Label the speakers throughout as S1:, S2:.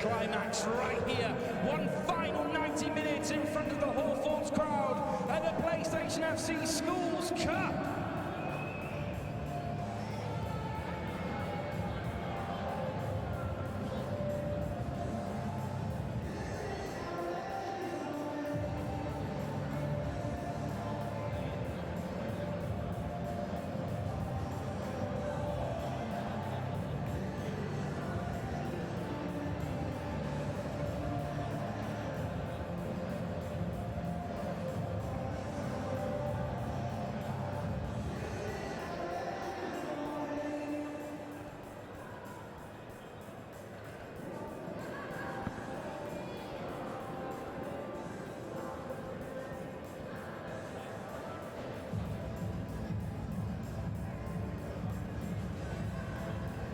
S1: climax right here. One final 90 minutes in front of the Hawthorns crowd at the PlayStation FC Schools Cup.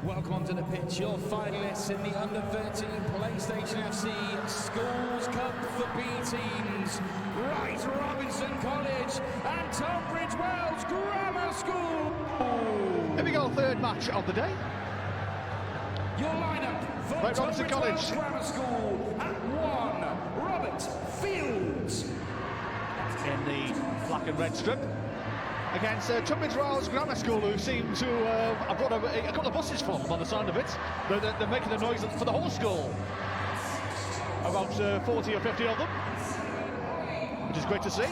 S1: Welcome onto the pitch, your finalists in the Under-13 PlayStation FC Schools Cup for B teams. Wright Robinson College and Tunbridge Wells Grammar School.
S2: Here we go, third match of the day.
S1: Your lineup for
S2: Wright Robinson
S1: Tunbridge
S2: College.
S1: Wells Grammar School at 1, Robert Fields.
S2: In the black and red strip. Against Tunbridge Wells Grammar School, who seem to have brought a couple of buses from by the sound of it. They're making a noise for the whole school. About 40 or 50 of them, which is great to see.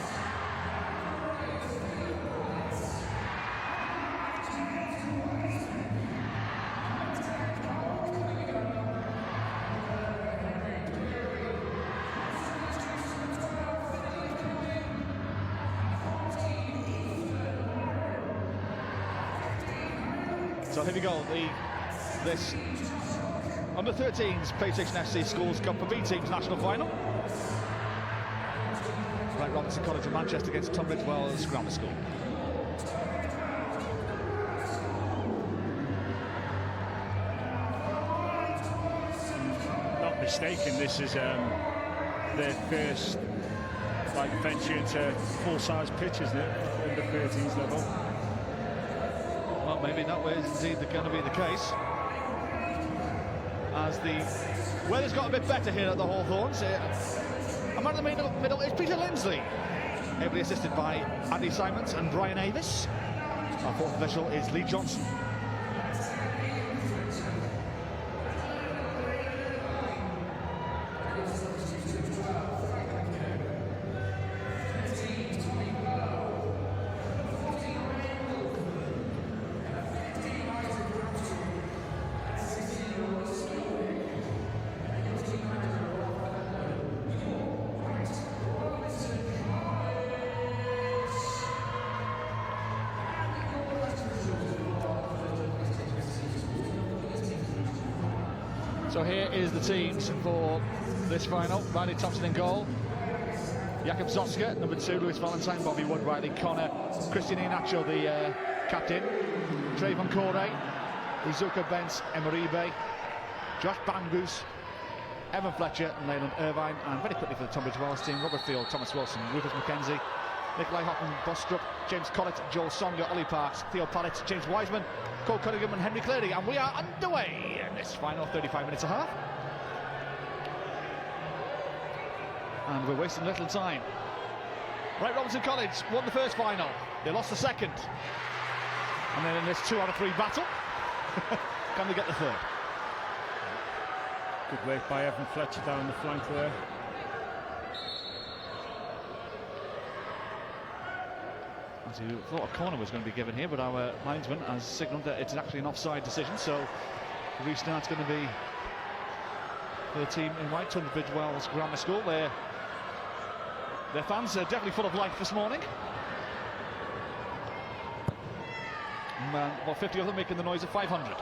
S2: So here we go, this Under-13s PlayStation FC Schools Cup for B Teams National Final. Wright Robinson College of Manchester against Tunbridge Wells Grammar School.
S3: Not mistaken, this is their first venture into full-size pitch, isn't it? Under-13s level.
S2: Well, maybe that way is indeed going to be the case. As the weather's got a bit better here at the Hawthorns. A man in the middle is Peter Lindsley, ably assisted by Andy Simons and Brian Avis. Our fourth official is Lee Johnson. So here is the teams for this final. Riley Thompson in goal. Jakub Zoska, number 2, Lewis Valentine, Bobby Wood, Riley Connor, Christian Inacho, the captain, Trayvon Corey, Izuka Bence, Emeribe, Josh Bangus, Evan Fletcher, and Leyland Irvine, and very quickly for the Tunbridge Wells team, Robert Field, Thomas Wilson, Rufus McKenzie, Nikolai Hoffman, Bostrup, James Collett, Joel Songa, Ollie Parks, Theo Pallett, James Wiseman, Cole Cunningham and Henry Clary, and we are underway in this final 35 minutes and a half. And we're wasting little time. Wright Robinson College won the first final, they lost the second. And then in this 2 out of 3 battle, can they get the third?
S3: Good work by Evan Fletcher down the flank there.
S2: As you thought a corner was going to be given here, but our linesman has signalled that it's actually an offside decision, so the restart's going to be for the team in white, Tunbridge Wells Grammar School. Their fans are definitely full of life this morning. About 50 of them making the noise of 500.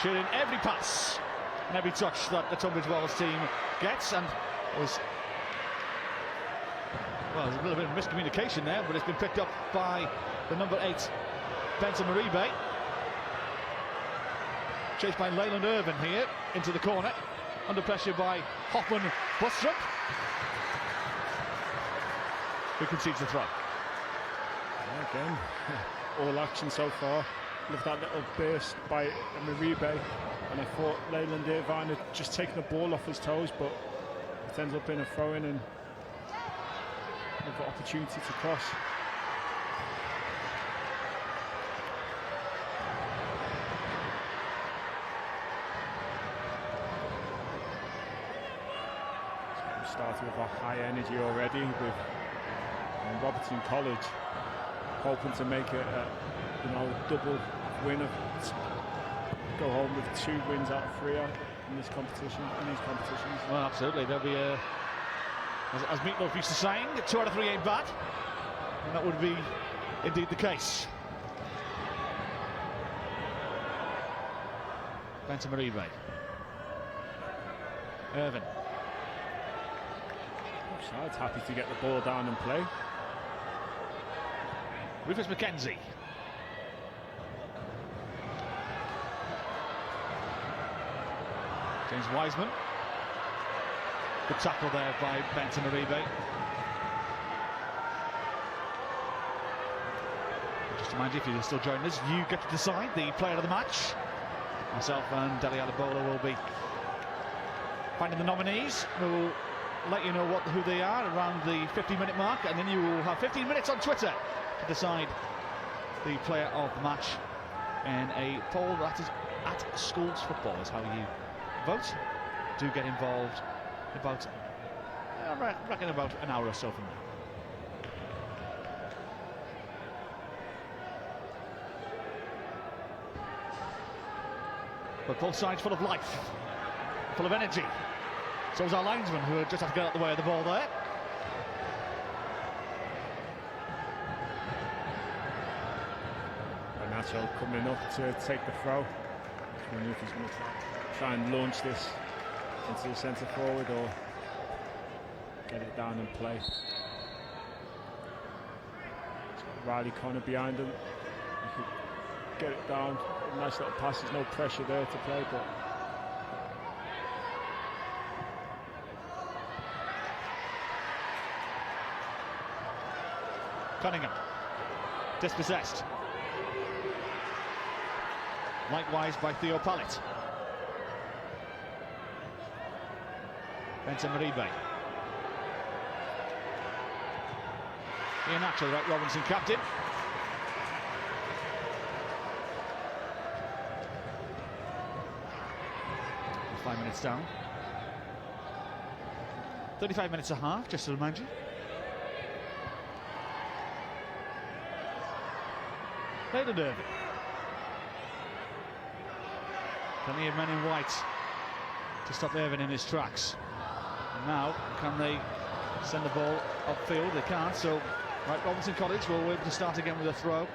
S2: Cheering every pass and every touch that the Tunbridge Wells team gets, and there's a little bit of miscommunication there, but it's been picked up by the number 8, Benson Maribe. Chased by Leyland Irvine here into the corner, under pressure by Hoffman Bostrup, who concedes the throw.
S3: Again, all action so far. Loved that little burst by Maribe, and I thought Leyland Irvine had just taken the ball off his toes, but it ends up in a throw-in and another opportunity to cross. Started with a high energy already with Robertson College hoping to make it a double win, go home with 2 wins out of 3 in this competition, in these competitions.
S2: Well, absolutely. There'll be a, as Meatloaf used to saying, 2 out of 3 ain't bad, and that would be indeed the case. Benton Maribe. Irvin.
S3: Side's happy to get the ball down and play.
S2: Rufus McKenzie. James Wiseman. Good tackle there by Benton Maribe. Just to remind you, if you're still joining us, you get to decide the player of the match. Myself and Dele Adebola will be finding the nominees. We'll let you know who they are around the 15-minute mark, and then you will have 15 minutes on Twitter to decide the player of the match in a poll that is at Schools Football is how you vote. Do get involved about, I reckon about an hour or so from now. But both sides full of life, full of energy. So is our linesman, who just have to get out of the way of the ball there.
S3: Nacho coming up to take the throw. I wonder if he's going to try and launch this into the centre forward or get it down and play. He's got Riley Connor behind him. He could get it down. Nice little pass. There's no pressure there to play, but
S2: Cunningham, dispossessed. Likewise by Theo Pallet. Benton Maribe. Ian Atchell, Wright Robinson captain. We're 5 minutes down. 35 minutes a half, just to remind you. Leyland Irvine. Plenty of men in white to stop Irvine in his tracks. And now, can they send the ball upfield? They can't, so Wright Robinson College will be able to start again with a throw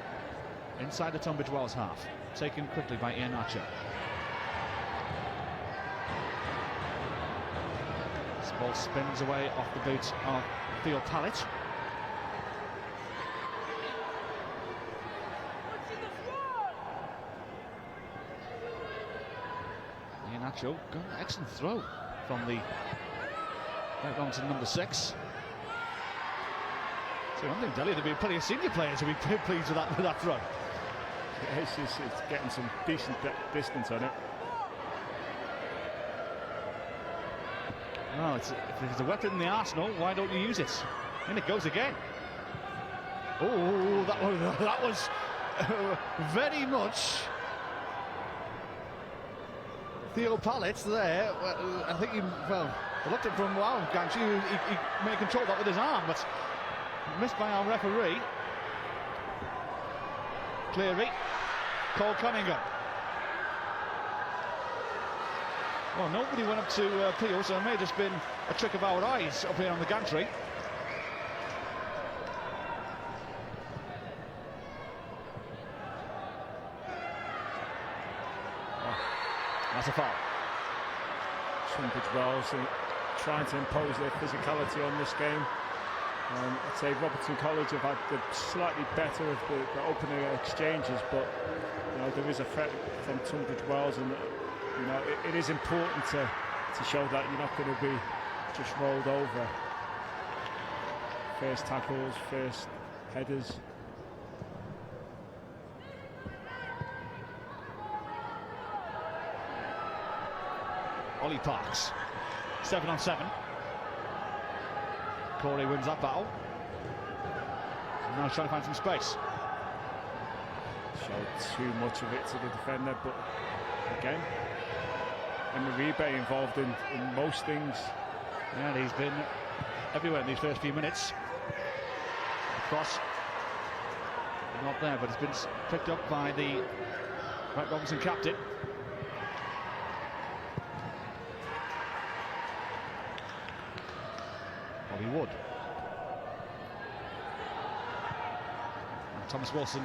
S2: inside the Tunbridge Wells half. Taken quickly by Ian Archer. This ball spins away off the boot of Theo Pallet. Got an excellent throw from the Wright Robinson number 6. So one thing, Dele, there'll be plenty of senior players who'll be pleased with that throw.
S3: It's getting some decent distance on it.
S2: Well, if there's a weapon in the arsenal, why don't you use it? And it goes again. Oh, that was very much Theo Pallet there. I think he looked at from Gantry. He may control that with his arm, but missed by our referee. Cleary, Cole Cunningham. Well, nobody went up to Peel, so it may have just been a trick of our eyes up here on the gantry. That's a foul.
S3: Tunbridge Wells trying to impose their physicality on this game. I'd say Robertson College have had the slightly better of the opening exchanges, but there is a threat from Tunbridge Wells, and it is important to show that you're not going to be just rolled over. First tackles, first headers.
S2: Ollie Parks. 7 on 7. Corey wins that battle. Now he's trying to find some space.
S3: Showed too much of it to the defender, but again, Uribe involved in most things.
S2: Yeah, he's been everywhere in these first few minutes. Cross, not there, but it's been picked up by the Wright Robinson captain. Bobby Wood. And Thomas Wilson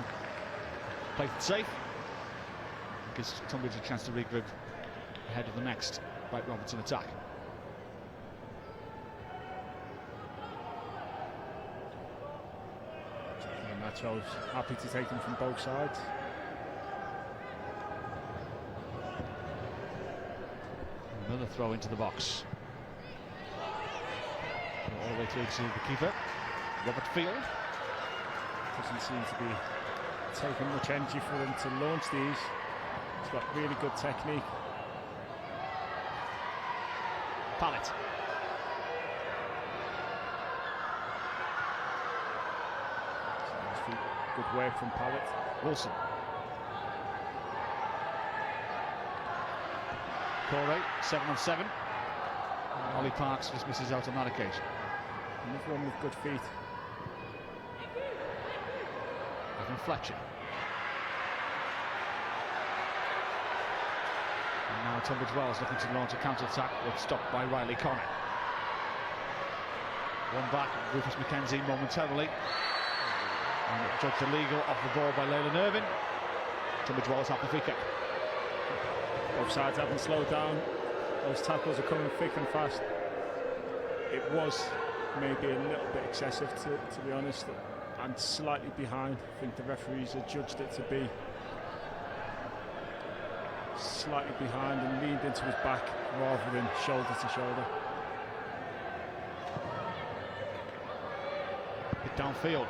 S2: plays it safe. Gives Tunbridge a chance to regroup ahead of the next Wright Robinson attack.
S3: I was happy to take them from both sides.
S2: Another throw into the box. All the way through to the keeper, Robert Field.
S3: Doesn't seem to be taking much energy for them to launch these. He's got really good technique.
S2: Pallet.
S3: Good work from Pallet.
S2: Wilson. Corey, 7 on 7. Ollie Parks just misses out on that occasion.
S3: Another one with good feet.
S2: Evan Fletcher. And now Tunbridge Wells looking to launch a counter-attack, but stopped by Riley Connor. One back, Rufus McKenzie momentarily. And judged illegal off the ball by Leyland Irvin. Tunbridge Wells have the free kick.
S3: Both sides haven't slowed down. Those tackles are coming thick and fast. It was maybe a little bit excessive, to be honest, and slightly behind. I think the referees had judged it to be slightly behind and leaned into his back rather than shoulder to shoulder.
S2: Hit downfield.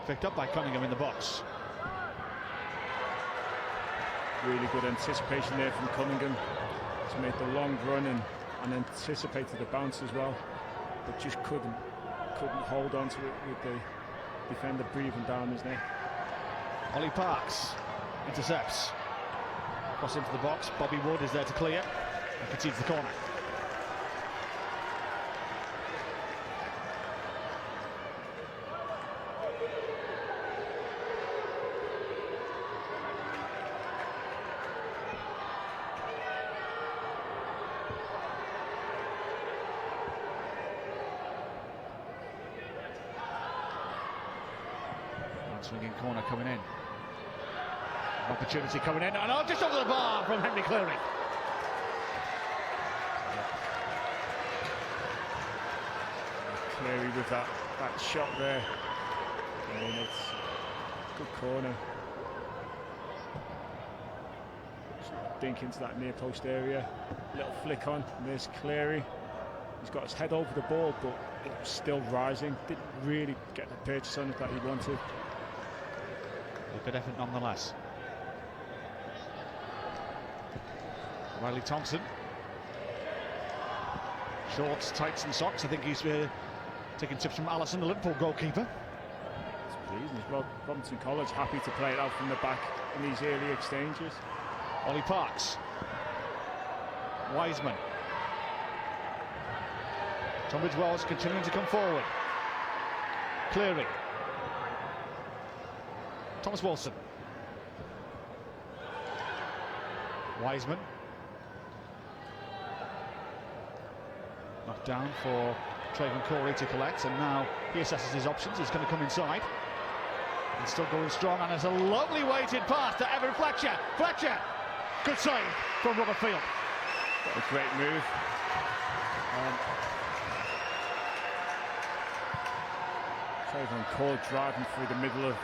S2: Picked up by Cunningham in the box.
S3: Really good anticipation there from Cunningham. He's made the long run and anticipated the bounce as well, but just couldn't hold on to it with the defender breathing down his neck.
S2: Ollie Parks intercepts. Cross into the box. Bobby Wood is there to clear and concedes the corner. Swinging corner coming in. Opportunity coming in. And just over the bar from Henry Cleary.
S3: Cleary with that shot there. And it's good corner. Dink into that near post area. Little flick on. And there's Cleary. He's got his head over the ball, but it was still rising. Didn't really get the purchase on it that he wanted.
S2: A good effort nonetheless. Riley Thompson. Shorts, tights and socks. I think he's taking tips from Allison, the Liverpool goalkeeper.
S3: It's pleasing as well. Robinson College happy to play it out from the back in these early exchanges.
S2: Ollie Parks. Wiseman. Tunbridge Wells continuing to come forward. Cleary. Thomas Wilson. Wiseman. Knocked down for Trayvon Corey to collect, and now he assesses his options. He's going to come inside. He's still going strong, and there's a lovely weighted pass to Evan Fletcher. Fletcher! Good save from Robert Field.
S3: A great move. Trayvon Corey driving through the middle of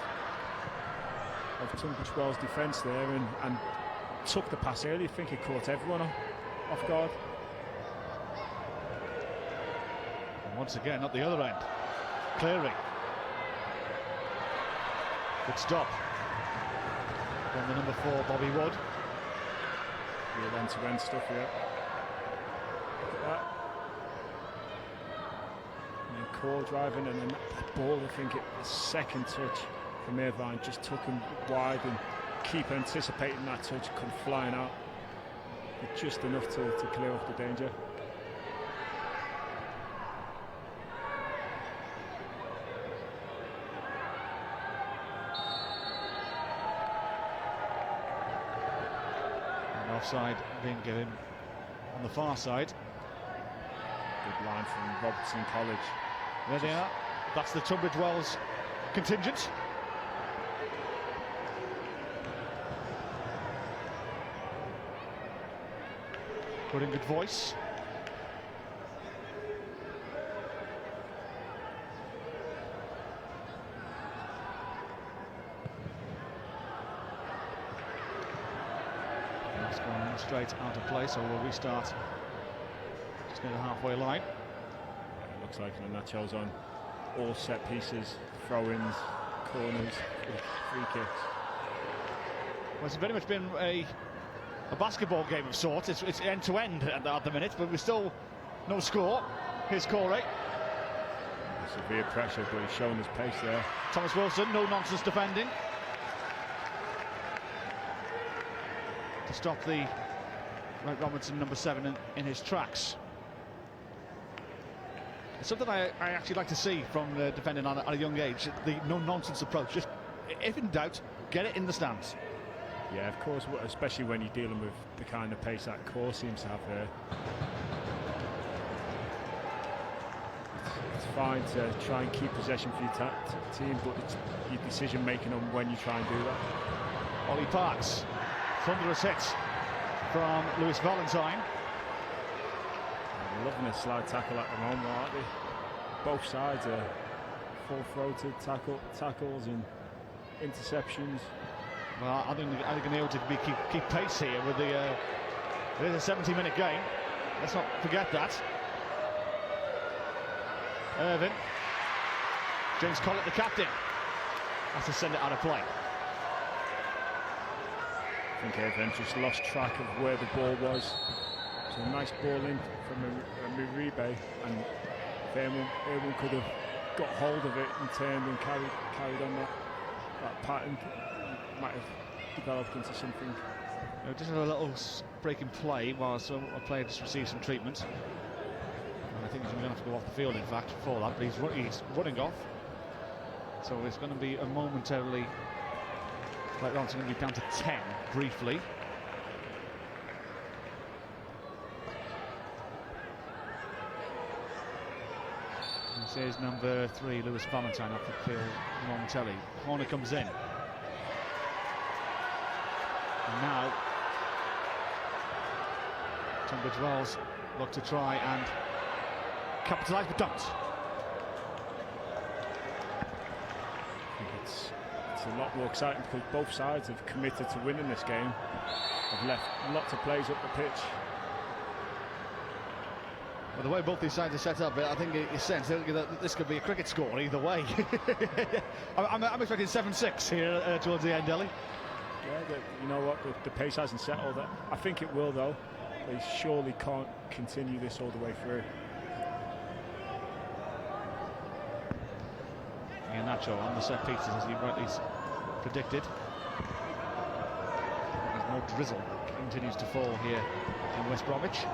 S3: Tunbridge Wells' defence there and took the pass early. I think he caught everyone off guard.
S2: And once again, at the other end, Cleary. Good stop from the number 4, Bobby Wood.
S3: Real end-to-end stuff here. that. And then core driving, and then that ball, I think the second touch from Irvine just took him wide, and keep anticipating that touch, come flying out. But just enough to clear off the danger.
S2: Offside being given on the far side.
S3: Good line from Robertson College.
S2: There they are. That's the Tunbridge Wells contingent. Put in good voice. That's going straight out of play, so we'll restart just near the halfway line.
S3: It looks like Nacho's on all set pieces, throw-ins, corners, free kicks.
S2: Well, it's very much been a basketball game of sorts. It's end-to-end at the minute, but we're still no score. Here's Corey.
S3: Severe pressure, but he's showing his pace there.
S2: Thomas Wilson, no-nonsense defending. To stop the Wright Robinson number 7 in his tracks. It's something I actually like to see from defending at a young age, the no-nonsense approach. Just, if in doubt, get it in the stands.
S3: Yeah, of course, especially when you're dealing with the kind of pace that Core seems to have there. It's fine to try and keep possession for your team, but it's your decision making on when you try and do that.
S2: Ollie Parks, thunderous hits from Lewis Valentine.
S3: I'm loving a slide tackle at the moment, aren't they? Both sides are full-throated tackles and interceptions.
S2: Well, I think they're able to keep pace here with the. It is a 70-minute game. Let's not forget that. Irvin. James Collett, the captain, has to send it out of play.
S3: I think Irvin just lost track of where the ball was. So a nice ball in from Muribe, and Irvin could have got hold of it and turned and carried on that pattern. Might have developed into something.
S2: Just a little break in play while a player just received some treatment. And I think he's going to have to go off the field, in fact, for that. But he's running off. So it's going to be a momentarily. Like Ron's going to be down to 10 briefly. This is number 3, Lewis Valentine, off the field momentarily. Corner comes in. And now Tunbridge Wells look to try and capitalise, but don't.
S3: I think it's a lot more exciting because both sides have committed to winning this game. Have left lots of plays up the pitch.
S2: Well, the way both these sides are set up, I think it sense that this could be a cricket score either way. I'm expecting 7-6 here towards the end, Ellie.
S3: Yeah, you know what, the pace hasn't settled. I think it will, though. They surely can't continue this all the way through.
S2: And Nacho on the set pieces, as he rightly predicted. As more drizzle continues to fall here in West Bromwich.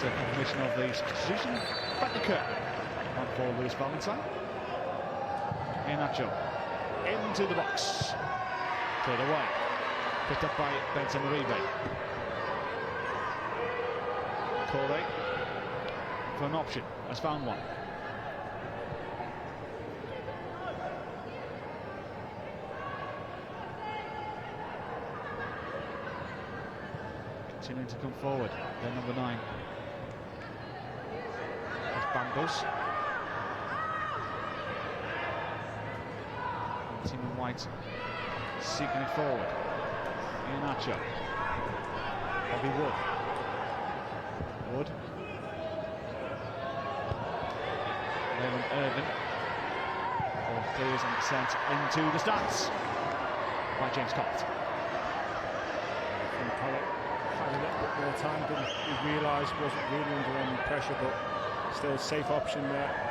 S2: Confirmation of the substitution. Back to Kirk. On for Lewis Valentine. Nacho into the box. Cleared away. Picked up by Benson Uribe. Corey for an option. Has found one. Continuing to come forward. Then number 9. Bambos. Team in white seeking it forward. Nacho. Bobby Wood. Wood. Raymond Irvin. Ball clears and sent into the stands by James Collett.
S3: Collett had a little bit more time than he realised, wasn't really under any pressure, but still a safe option there.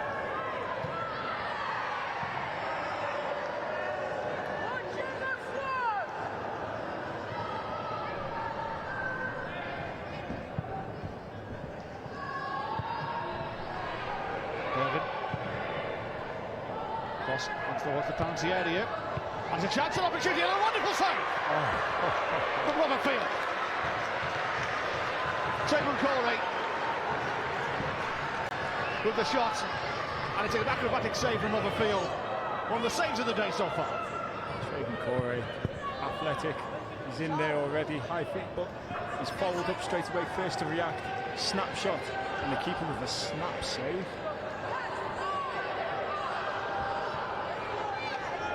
S2: Cross towards the penalty area. Has a chance, an opportunity, and a wonderful save from Robert Field. Trayvon Corey with the shot, and it's an acrobatic save from Robert Field. One of the saves of the day so far.
S3: Trayvon Corey, athletic, he's in there already, high feet, but he's followed up straight away, first to react, snapshot, and the keeper with a snap save.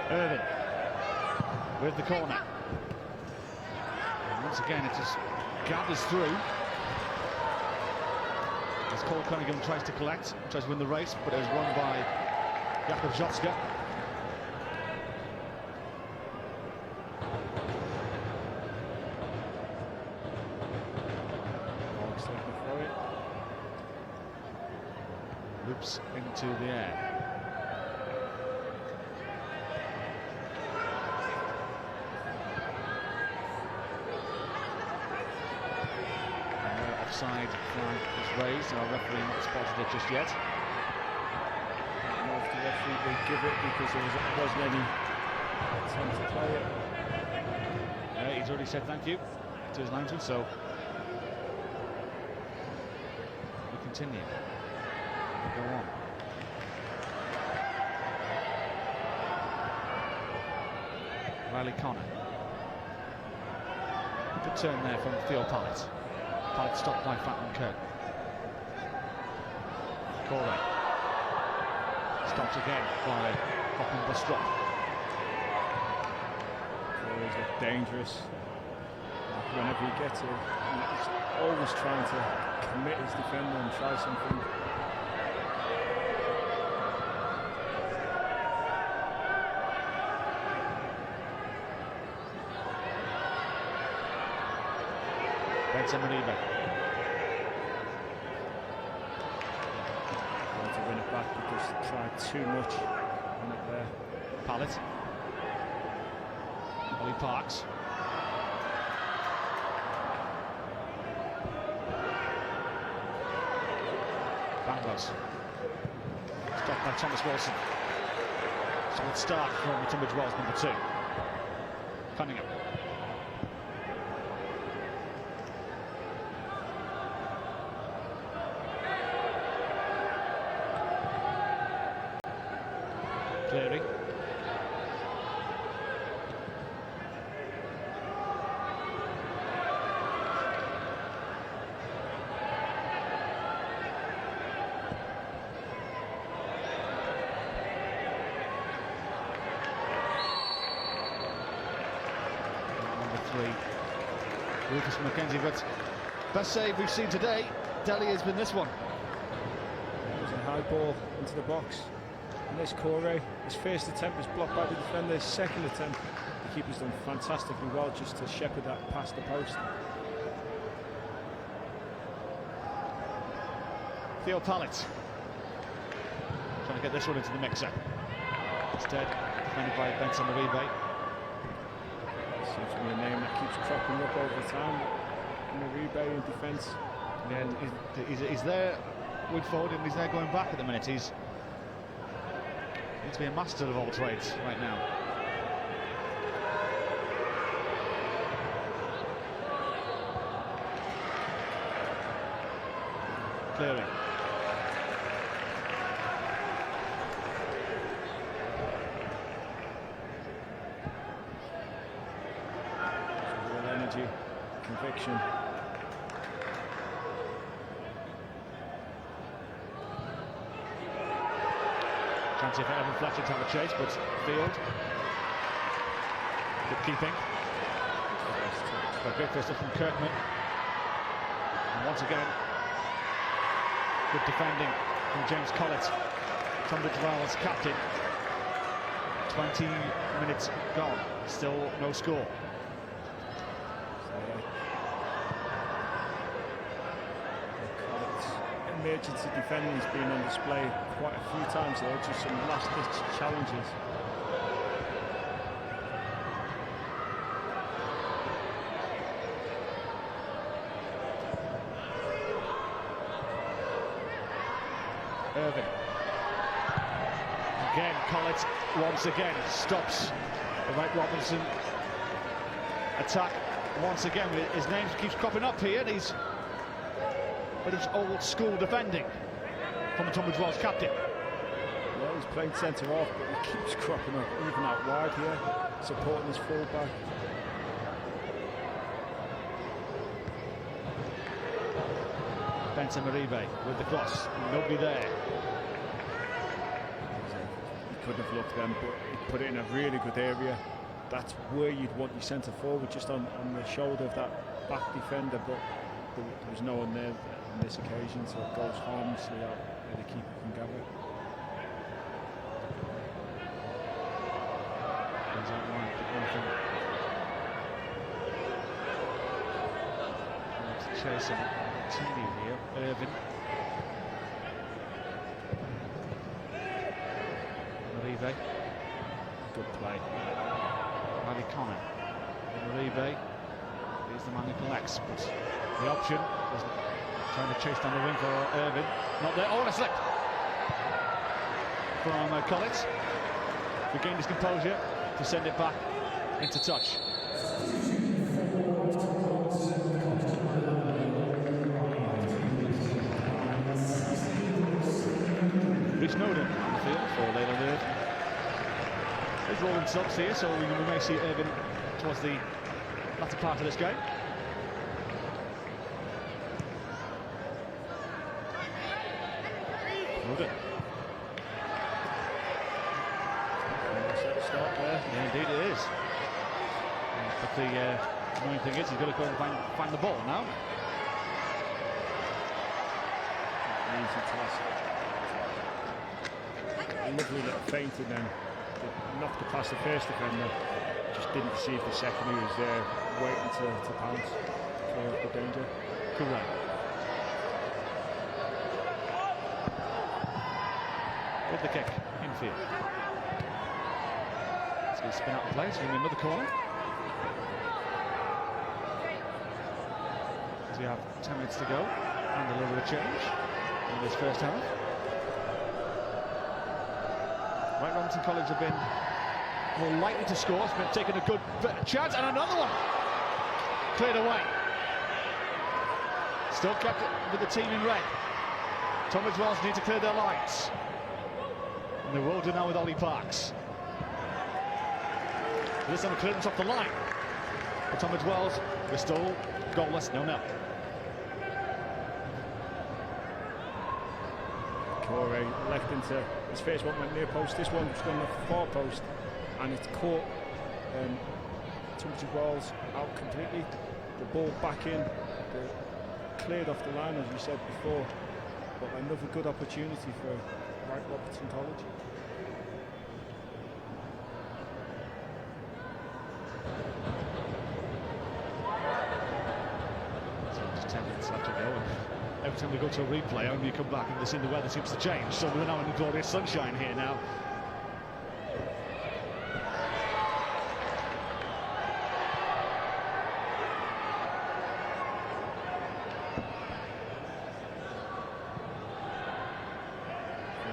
S2: Irvin with the corner. And once again, it just gathers through. As Cole Cunningham tries to collect, tries to win the race, but it was won by Jakub Jocka. Loops into the air. Offside flag is raised, and our referee not spotted it just yet.
S3: I don't know if the referee will give it because there wasn't any attempt to play it.
S2: Yeah, he's already said thank you to his linesman, so we continue. We go on. Riley Connor. Good turn there from Theo Pallett. Pallett stopped by Fatman Kirk. Corey. Stopped again by Hopping Bustrop.
S3: Corey's dangerous. Whenever he gets it, he's always trying to commit his defender and try something.
S2: Benson Maniba.
S3: Trying to win it back because he tried too much on it there.
S2: Pallett. Ollie Parks. Bangos. Stopped by Thomas Wilson. Solid start from the Tunbridge Wells number 2. Cunningham. Cleary. Number 3. Rufus McKenzie, but best save we've seen today, Delhi, has been this one.
S3: It was a high ball into the box. And this Corey, his first attempt was blocked by the defender. His second attempt, the keeper's done fantastically well just to shepherd that past the post.
S2: Theo Pallett trying to get this one into the mixer. Instead, defended by Benson Maribe.
S3: Seems to be a name that keeps cropping up over time. Maribe in defence.
S2: Yeah, he's there with forward and he's there going back at the minute. He's to be a master of all trades right now. Cleary.
S3: Real energy, conviction.
S2: Chance for Evan Fletcher to have a chase, but Field. Good keeping. A great first up from Kirkman. Once again, good defending from James Collett, Tunbridge Wells captain. 20 minutes gone, still no score.
S3: Emergency defending has been on display quite a few times there, just some last-ditch challenges.
S2: Irving. Again, Collett once again stops the Wright Robinson attack once again. His name keeps cropping up here, and he's but it's old school defending from the Tunbridge Wells captain.
S3: Yeah, he's playing centre off, but he keeps cropping up even out wide here, supporting his full-back.
S2: Benson Maribe with the cross, nobody there.
S3: He couldn't have looked then, but he put it in a really good area. That's where you'd want your centre forward, just on the shoulder of that back defender, but there was no one there on this occasion, so it goes harmlessly out where the keeper can gather.
S2: Chase and continue here. Irvin. Maribe. Good play. Riley Connor. Maribe is the man who collects, but the option was trying to chase down the wing for Irvin. Not there. Oh, and a slip from Collett. Regained his composure to send it back into touch. Snowden on the field for Leyland Irvin. There's rolling subs here, so we may see Irvin towards the latter part of this game. Snowden.
S3: Start there.
S2: Yeah, indeed it is. But the annoying thing is he's got to go and find the ball now.
S3: Easy task. A lovely little feint, and then knocked it past the first defender, just didn't deceive the second who was there waiting to pounce for the danger.
S2: Correct. With the kick, infield. It's going to spin out the play, it's going to be another corner. As we have 10 minutes to go, and a little bit of change in this first half. Wright Robinson College have been more likely to score, it's been taking a good chance, and another one cleared away. Still kept it with the team in red. Tunbridge Wells need to clear their lines, and they will do now with Ollie Parks. This time a clearance off the line. For Tunbridge Wells, we're still goalless, 0-0.
S3: Corey left into his first one went near post, this one's gone off the far post, and it's caught Tunbridge Wells out completely. The ball back in, cleared off the line as we said before, but another good opportunity for Wright Robinson College.
S2: So 10 minutes left to go. Every time we go to a replay, only you come back and the weather seems to change. So we're now in the glorious sunshine here now.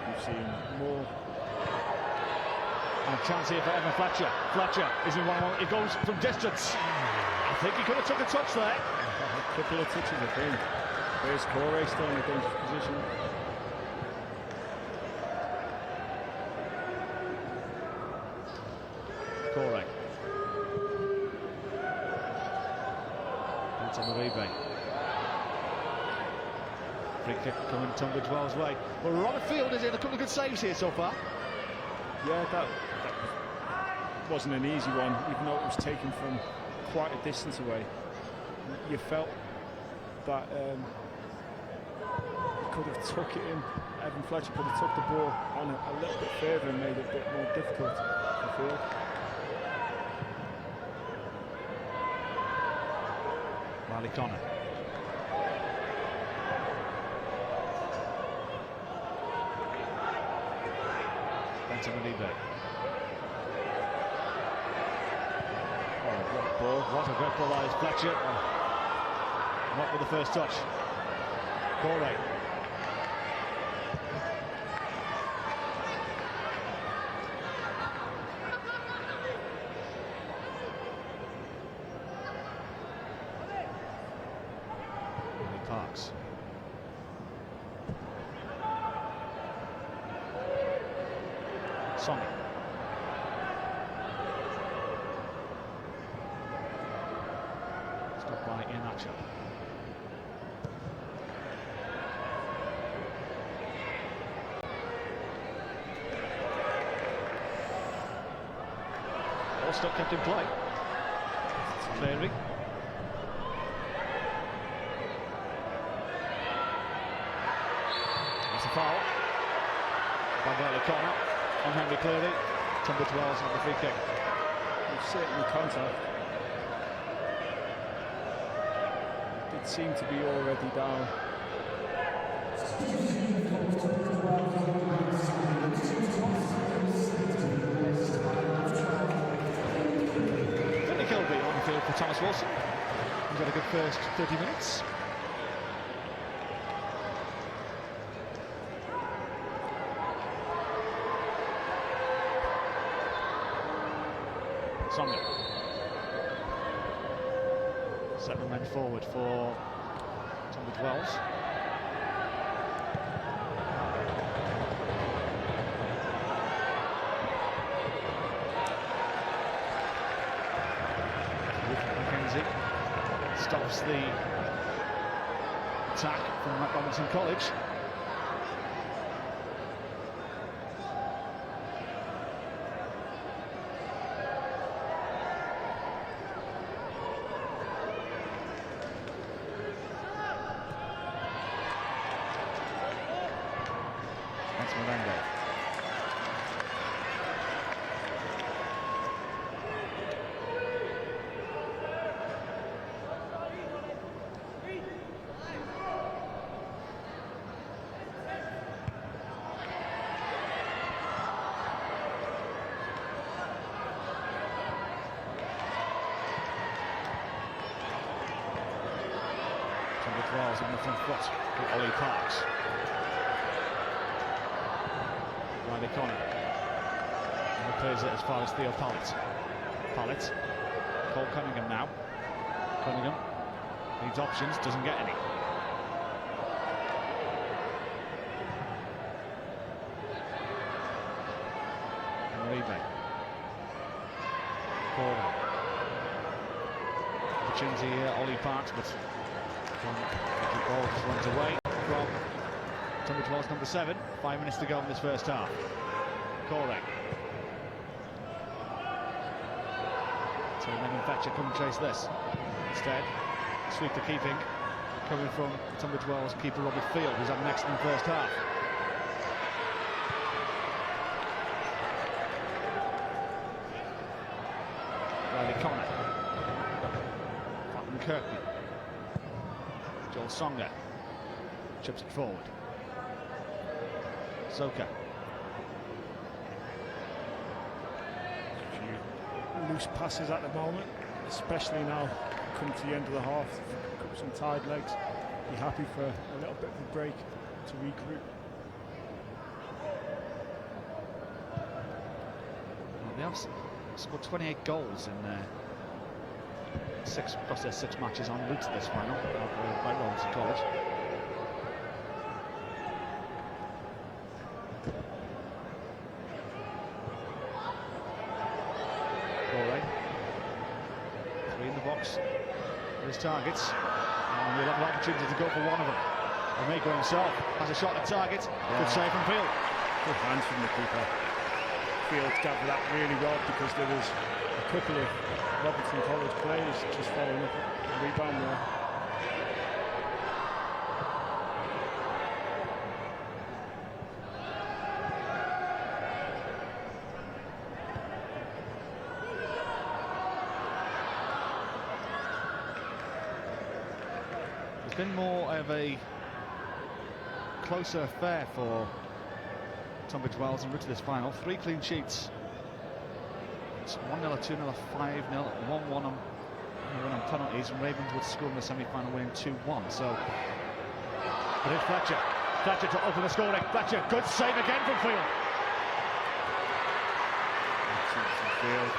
S3: We've seen more.
S2: And a chance here for Evan Fletcher. Fletcher is in 1-1. It goes from distance. I think he could have took a touch there.
S3: A couple of touches, I think. There's Corey still in a dangerous position.
S2: Corey. It's on the rebate. Free kick coming Tunbridge Wells' way. Well, Robert Field is in a couple of good saves here so far.
S3: Yeah, that wasn't an easy one, even though it was taken from quite a distance away. You felt that could have took it in. Evan Fletcher could have took the ball on a little bit further and made it a bit more difficult to field.
S2: Riley Connor. Benton Malibe. Oh, what a ball. What a great ball that is. Fletcher. Oh, not with the first touch. Corey. Parks. Sonny. Stopped by Iheanacho. All stuff kept in play. Cleary. That's a foul by Riley Connor on Henry Cleary. Tunbridge Wells on the free kick.
S3: There's certainly contact. It seemed to be already down.
S2: Finley Kilby on the field for Thomas Wilson. He's got a good first 30 minutes. Sonia. 7 men forward for Tunbridge Wells. Mackenzie stops the attack from Robinson College. That's Miranda. Tunbridge Wells on the front foot with Ollie Parks. Riley Connor. And he plays it as far as Theo Pallett. Pallett. Cole Cunningham now. Cunningham needs options, doesn't get any. And Uribe. Corner. Opportunity here, Ollie Parks, but the ball just runs away from Tunbridge Wells number 7. 5 minutes to go in this first half. Corey. So Megan Fletcher couldn't chase this. Instead, sweep to keeping coming from Tunbridge Wells keeper Robert Field, who's had an excellent first half. Riley Connor. Fatman Kirkman. Joel Songa chips it forward. Zoka.
S3: A few loose passes at the moment, especially now coming to the end of the half. Got some tired legs. Be happy for a little bit of a break to regroup.
S2: Well, they have scored 28 goals in across their 6 matches en route to this final by Robinson College. Corey. 3 in the box for his targets. And he'll have an opportunity to go for one of them. Amigo himself has a shot at target. Yeah. Good save from Field.
S3: Good hands from the keeper. Field gathered that really well because there was a couple of Robinson College players just following up the rebound there.
S2: It's been more of a closer affair for Tunbridge Wells en route to this final. 3 clean sheets. It's 1-0, 2-0, 5-0, 1-1 on penalties, and Ravens would score in the semi-final, winning 2-1. So, but it's Fletcher. Fletcher to open the scoring. Fletcher, good save again from Field.
S3: Field.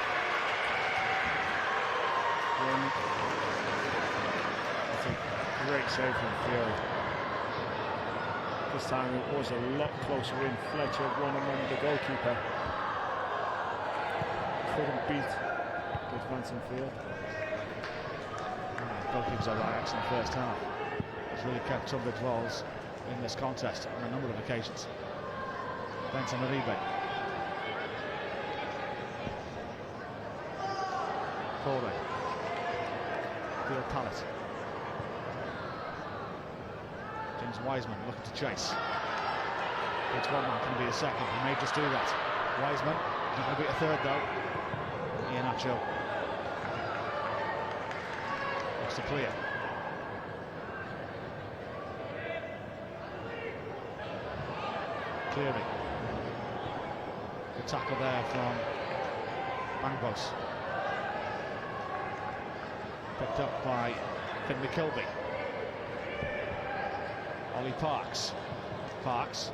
S3: That's a great save from Field. This time it was a lot closer in. Fletcher one-on-one with the goalkeeper. Couldn't beat the advancing Field.
S2: Goalkeepers are Ajax in the first half. It's really kept Tunbridge Wells in this contest on a number of occasions. Benson Uribe. Corey. Field pallet. James Wiseman looking to chase. It's one man, can be a second. He may just do that. Wiseman, not going to be a third though. Iheanacho. Looks to clear. Clearing. Good tackle there from Bangbos. Picked up by Finn McKilby. Ollie Parks. Parks.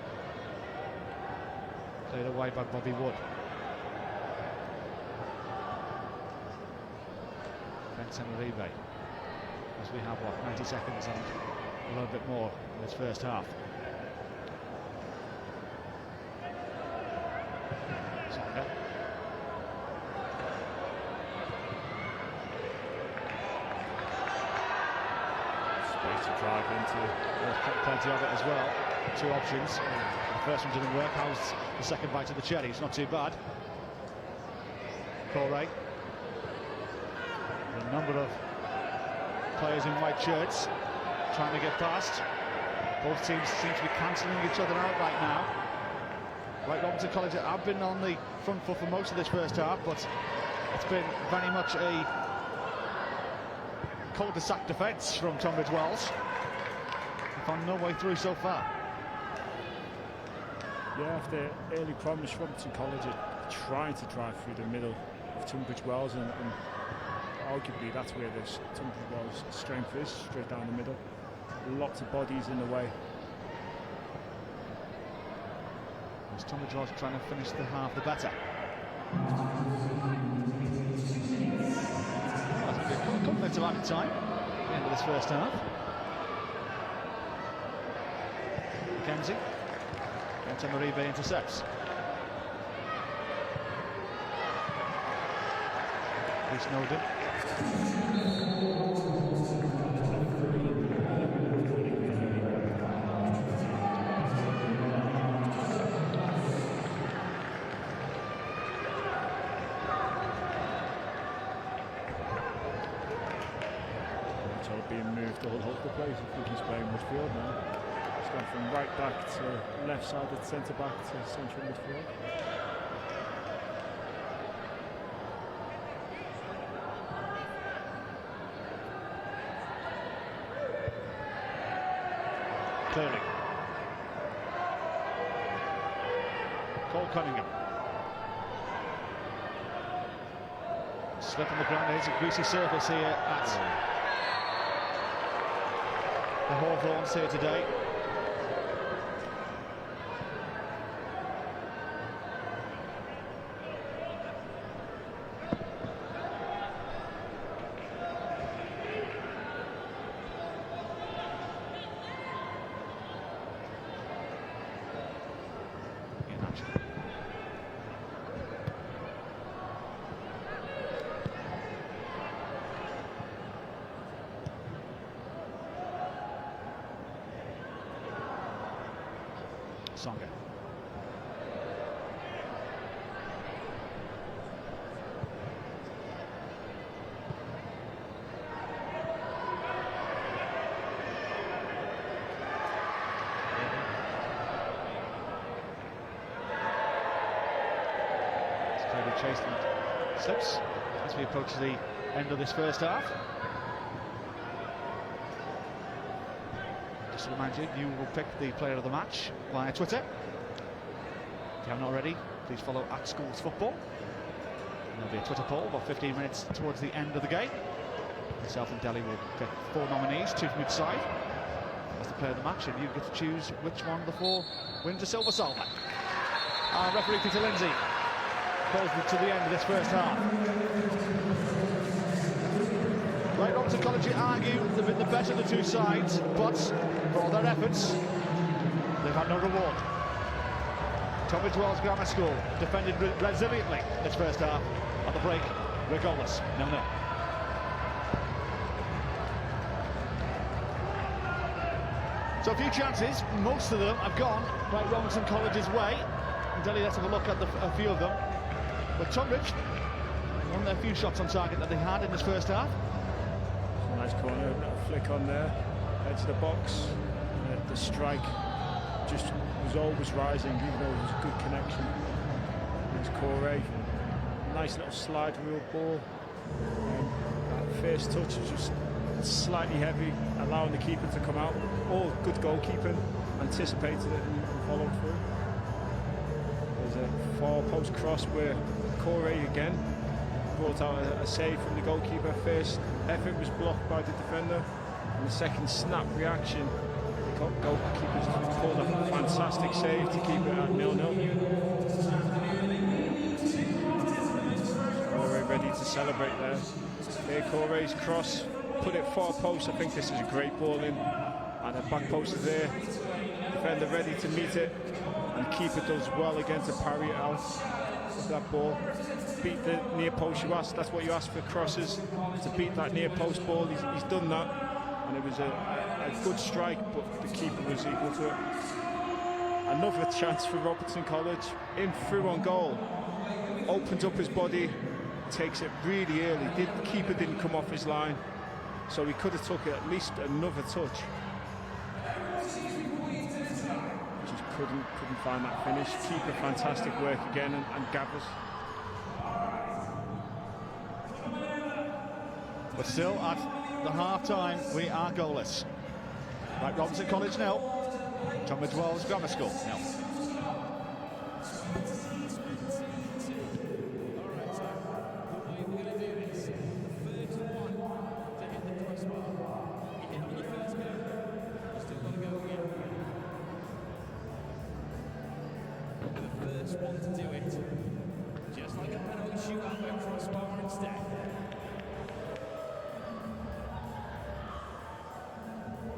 S2: Played away by Bobby Wood. Benson Uribe. As we have, what, 90 seconds and a little bit more in this first half. Songa.
S3: Space to drive into.
S2: There's plenty of it as well. 2 options. The first one didn't work. How's the second bite of the cherry? It's not too bad. Corey. A number of players in white shirts trying to get past. Both teams seem to be cancelling each other out right now. Wright Robinson College have been on the front foot for most of this first half, but it's been very much a cul-de-sac defence from Tunbridge Wells. They've found no way through so far.
S3: Yeah, after early promise, Robinson College are trying to drive through the middle of Tunbridge Wells, and arguably that's where the Tunbridge Wells strength is, straight down the middle. Lots of bodies in the way.
S2: As Tunbridge Wells trying to finish the half the better. That's a good couple minutes of added time at the end of this first half. Mackenzie. Benton Uribe intercepts. Reece Snowden.
S3: Being moved all over the place. I think he's playing midfield now. He's gone from right back to left sided centre back to central midfield.
S2: Clearing. Cole Cunningham. Slip on the ground. It's a greasy surface here at the Hawthorns here today. Songa. It's clearly chased and slips as we approach the end of this first half. Just to remind you, you will pick the player of the match via Twitter. If you haven't already, please follow @SchoolsFootball. There'll be a Twitter poll about 15 minutes towards the end of the game. Myself and Delhi will pick 4 nominees, 2 from each side, as the player of the match, and you get to choose which one of the 4 wins a silver salver. Our referee Peter Lindsay calls it to the end of this first half. Wright Robinson College argue they've been the better of the 2 sides, but for all their efforts, they've had no reward. Tunbridge Wells Grammar School defended resiliently this first half. At the break, we're goalless, 0-0. So a few chances, most of them have gone Wright Robinson College's way. And Delhi, let's have a look at a few of them. But Tunbridge, one of their few shots on target that they had in this first half.
S3: Nice corner, a little flick on there, head to the box. The strike just was always rising, even though it was a good connection. There's Corey, nice little slide wheel ball. That first touch is just slightly heavy, allowing the keeper to come out. All good goalkeeping, anticipated it and followed through. There's a far post cross where Corey again brought out a save from the goalkeeper. First effort was blocked by the defender, and the second snap reaction, the goalkeeper's pulled up a fantastic save to keep it at 0-0. Corey ready to celebrate there. Here Corey's cross, put it far post. I think this is a great ball in, and a back post there. Defender ready to meet it, and keeper does well again to parry it out with that ball. Beat the near post you asked, that's what you ask for crosses, to beat that near post ball. He's done that, and it was a good strike, but the keeper was equal to it. Another chance for Robertson College, in through on goal, opens up his body, takes it really early. The keeper didn't come off his line, so he could have took it at least another touch. Just couldn't find that finish. Keeper, fantastic work again, and gathers.
S2: But still, at the half-time, we are goalless. Wright Robinson College 0, Tunbridge Wells Grammar School 0.
S1: One to do it, just like a penalty shootout where crossbar instead.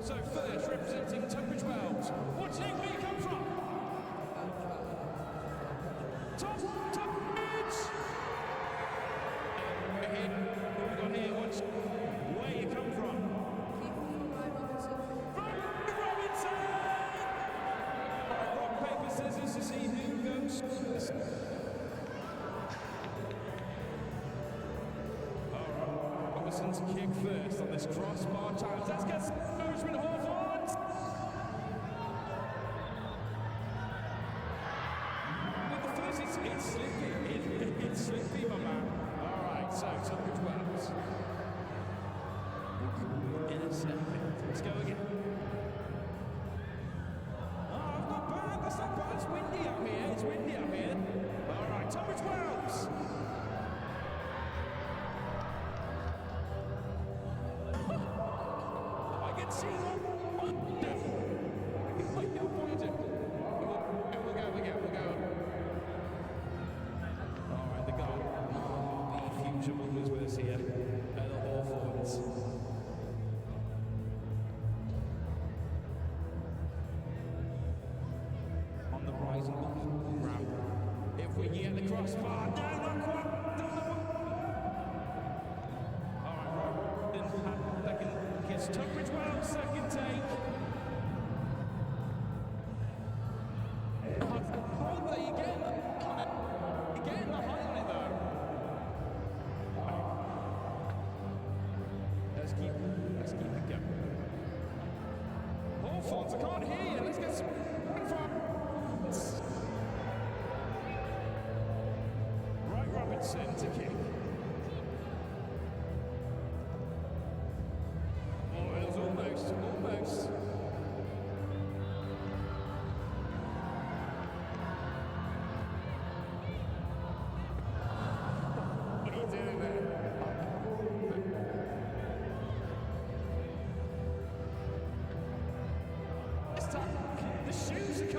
S1: So first, representing Tunbridge Wells, what's it where you come from? Tunbridge! We're here, what we got here, what's where you come from? From Robinson! Rock, paper, scissors to see who goes first. Robinson to kick first on this crossbar challenge. Let's get some encouragement, Hawthorns! With the first, it's slippy. It's slippy, my man. All right, so Tunbridge Wells. Intercept it. Let's go again. That's not bad. It's windy out here. It's windy out here. All right, Tunbridge Wells. I can see them. You're pointing. We'll go. All right, the goal. The future wonders with us here. The Hawthorns. On the rising ramp. If we get the crossbar, no, not quite. All right, Robin back against Tunbridge Wells, second take. Probably again the highlight though. Let's keep it going. Hawthorns, I can't hear you. Let's get some from Wright Robinson to kick. Oh, it was almost.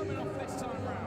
S1: coming off this time round.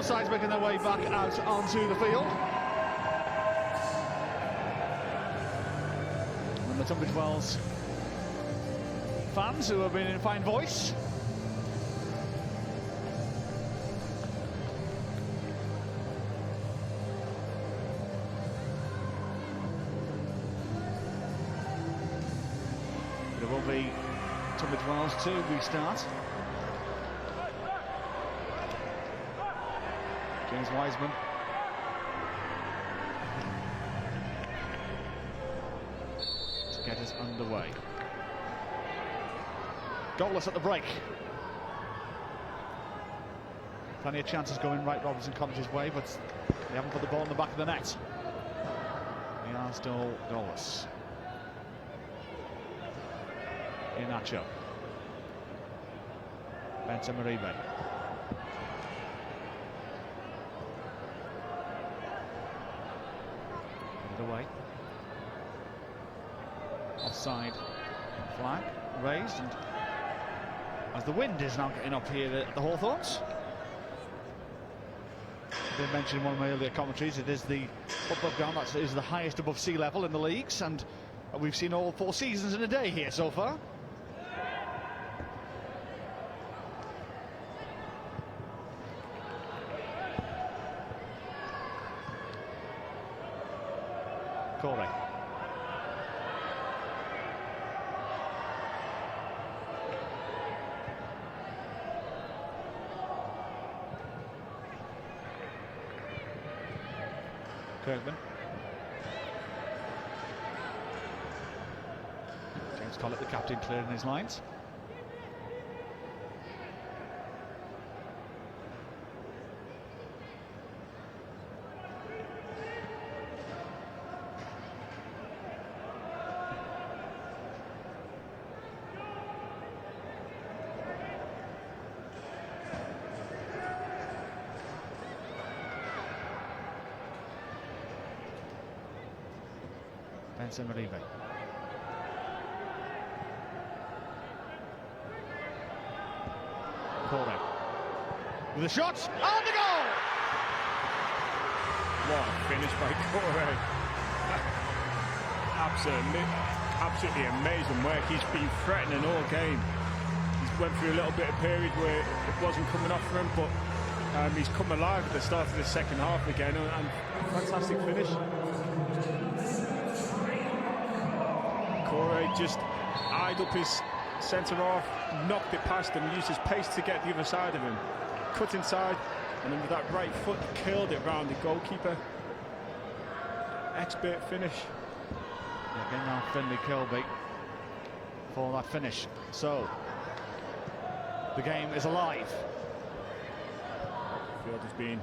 S2: sides making their way back out onto the field. And the Tunbridge Wells fans who have been in fine voice. It will be Tunbridge Wells to restart. James Wiseman. To get us underway. Goalless at the break. Plenty of chances going Wright Robinson College's way, but they haven't put the ball in the back of the net. They are still goalless. Inacho. Benson Maribe. Put it away. Offside flag raised, and as the wind is now getting up here at the Hawthorns. I did mention in one of my earlier commentaries, it is the football ground that is the highest above sea level in the leagues, and we've seen all 4 seasons in a day here so far. Corey. Kirkman. James Collett, the captain, clearing his lines. Benson Maribe. Corey with a shot on the goal.
S3: What a finish by Corey. Absolutely amazing work. He's been threatening all game. He's went through a little bit of period where it wasn't coming off for him, but he's come alive at the start of the second half again, and fantastic finish. Corey just eyed up his centre half, knocked it past him, used his pace to get the other side of him, cut inside, and then with that right foot curled it round the goalkeeper. Expert finish.
S2: Yeah, again now Finlay Kilby for that finish. So the game is alive.
S3: Field has been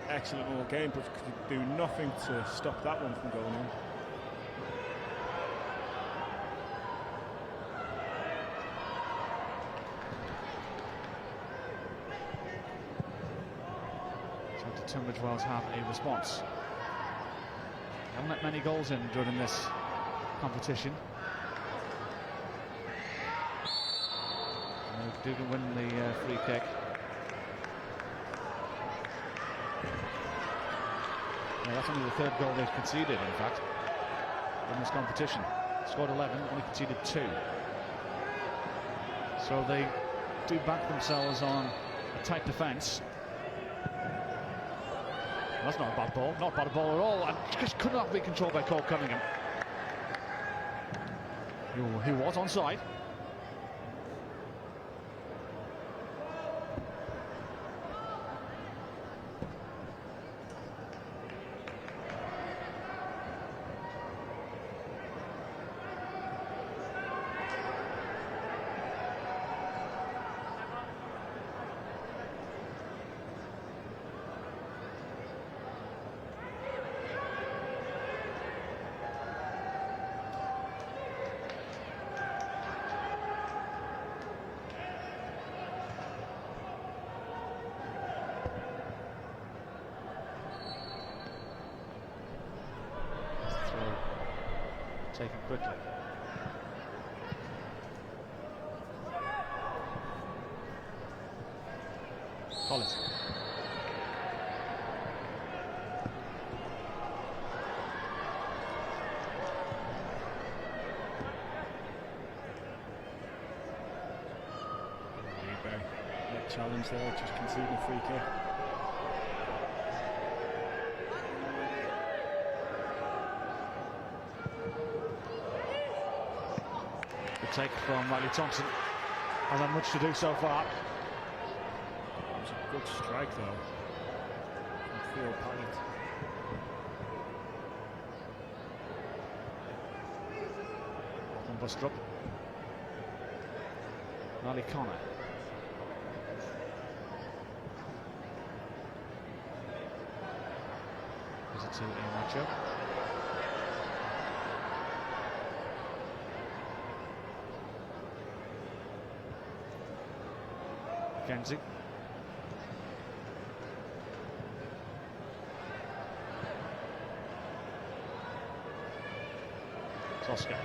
S3: excellent all game, but could do nothing to stop that one from going in.
S2: Tunbridge Wells have a response. They haven't let many goals in during this competition. They do win the free kick. Yeah, that's only the 3rd goal they've conceded, in fact, in this competition. Scored 11, only conceded 2. So they do back themselves on a tight defence. That's not a bad ball, not bad ball at all, and just could not be controlled by Cole Cunningham, who was onside. Taken quickly. Collins.
S3: challenge there, just conceding a free kick.
S2: Good take from Riley Thompson. Hasn't had much to do so far.
S3: It was a good strike though from Theo Pallet.
S2: Bustrup. Riley Connor. Is it to Iheanacho? Kenzie. Oscar.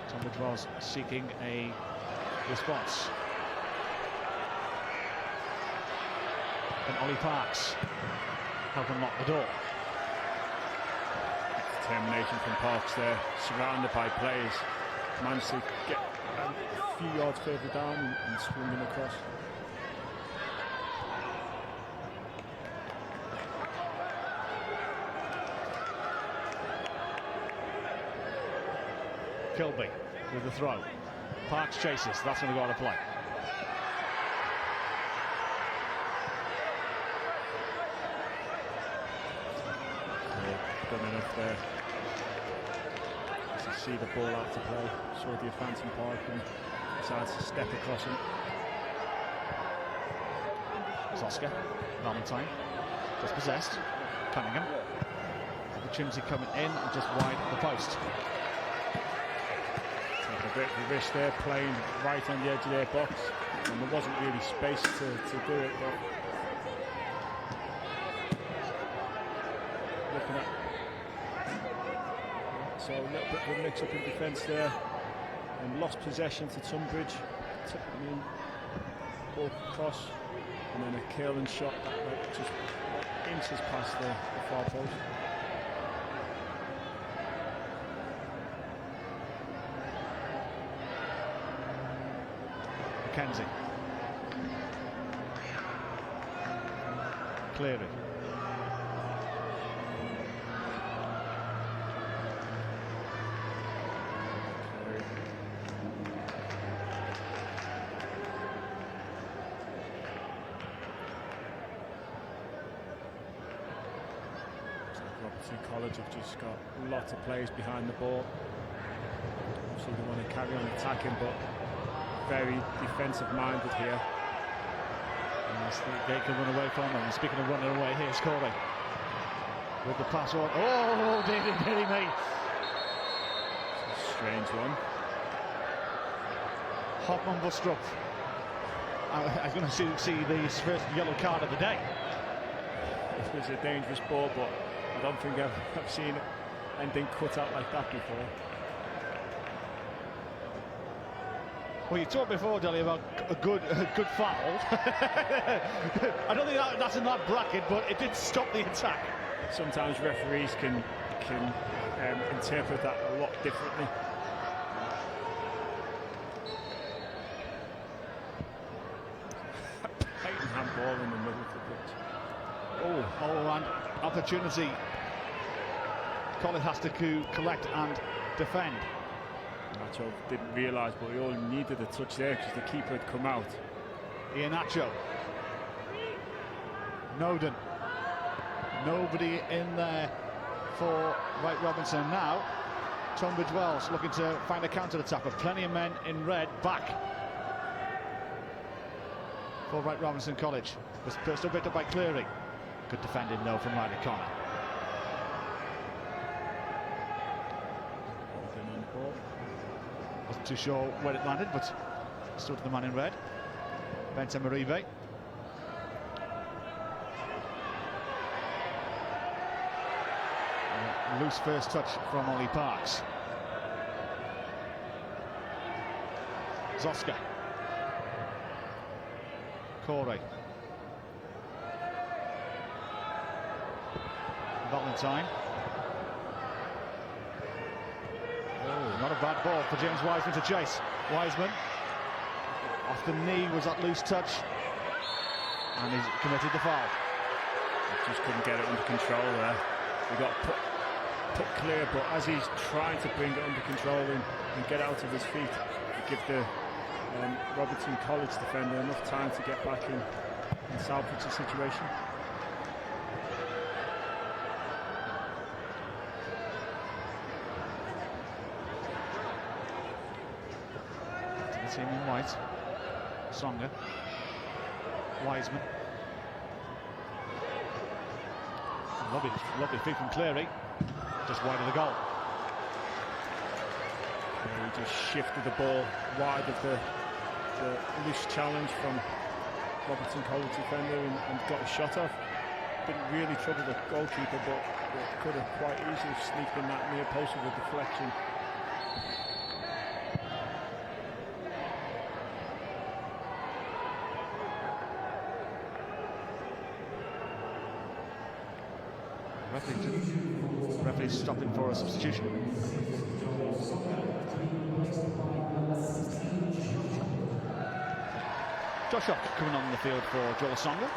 S2: Tunbridge was seeking a response. And Ollie Parks helping lock the door.
S3: Determination from Parks there, surrounded by players. Managed to get a few yards further down and swing them across.
S2: Kilby with the throw. Parks chases, that's going to go out of play.
S3: Done enough there. As you see the ball out to play, saw the advancing Park and decides to step across him.
S2: Oscar, Valentine, just possessed. Cunningham. Opportunity coming in and just wide of the post.
S3: A bit of a risk there, playing right on the edge of their box, and there wasn't really space to do it. But looking at, so a little bit of a mix-up in defence there, and lost possession to Tunbridge. Took them in, ball cross, and then a curling shot that went just inches past the far post.
S2: Kenzie. Cleary.
S3: Robertson College have just got lots of players behind the ball. Obviously they want to carry on attacking, but very defensive minded here.
S2: Yes, the gate can run away from them. And speaking of running away, here's Corey with the pass on. Oh, David hitting me.
S3: It's a strange one.
S2: Hopman Bustrup. I'm going to see the first yellow card of the day.
S3: It was a dangerous ball, but I don't think I've seen anything cut out like that before.
S2: Well, you talked before, Delhi, about a good foul. I don't think that's in that bracket, but it did stop the attack.
S3: Sometimes referees can interpret that a lot differently. Blatant handball in the middle of the pitch.
S2: Oh, and opportunity. Collins has to collect and defend.
S3: Nacho didn't realise, but he only needed a touch there because the keeper had come out.
S2: Iheanacho. Noden. Nobody in there for Wright Robinson. Now, Tunbridge Wells looking to find a counter-attack with plenty of men in red back for Wright Robinson College. Was still picked up by Cleary. Good defending though from Riley Connor. Wasn't too sure where it landed, but stood the man in red. Benta Marive. Loose first touch from Ollie Parks. Zoska. Corey. Valentine. Oh, not a bad ball for James Wiseman to chase. Wiseman Off the knee was that loose touch, and he's committed the foul.
S3: Just couldn't get it under control there. He got put clear, but as he's trying to bring it under control and get out of his feet, to give the Robertson College defender enough time to get back in and salvage the situation.
S2: The team in white. Songa. Wiseman. Lovely feed from Cleary. Just wide of the goal.
S3: Yeah, he just shifted the ball wide of the loose challenge from Robertson College defender and got a shot off. Didn't really trouble the goalkeeper, but could have quite easily sneaked in that near post with a deflection.
S2: Referee's stopping for a substitution. Josh Ock coming on the field for Joel Songa.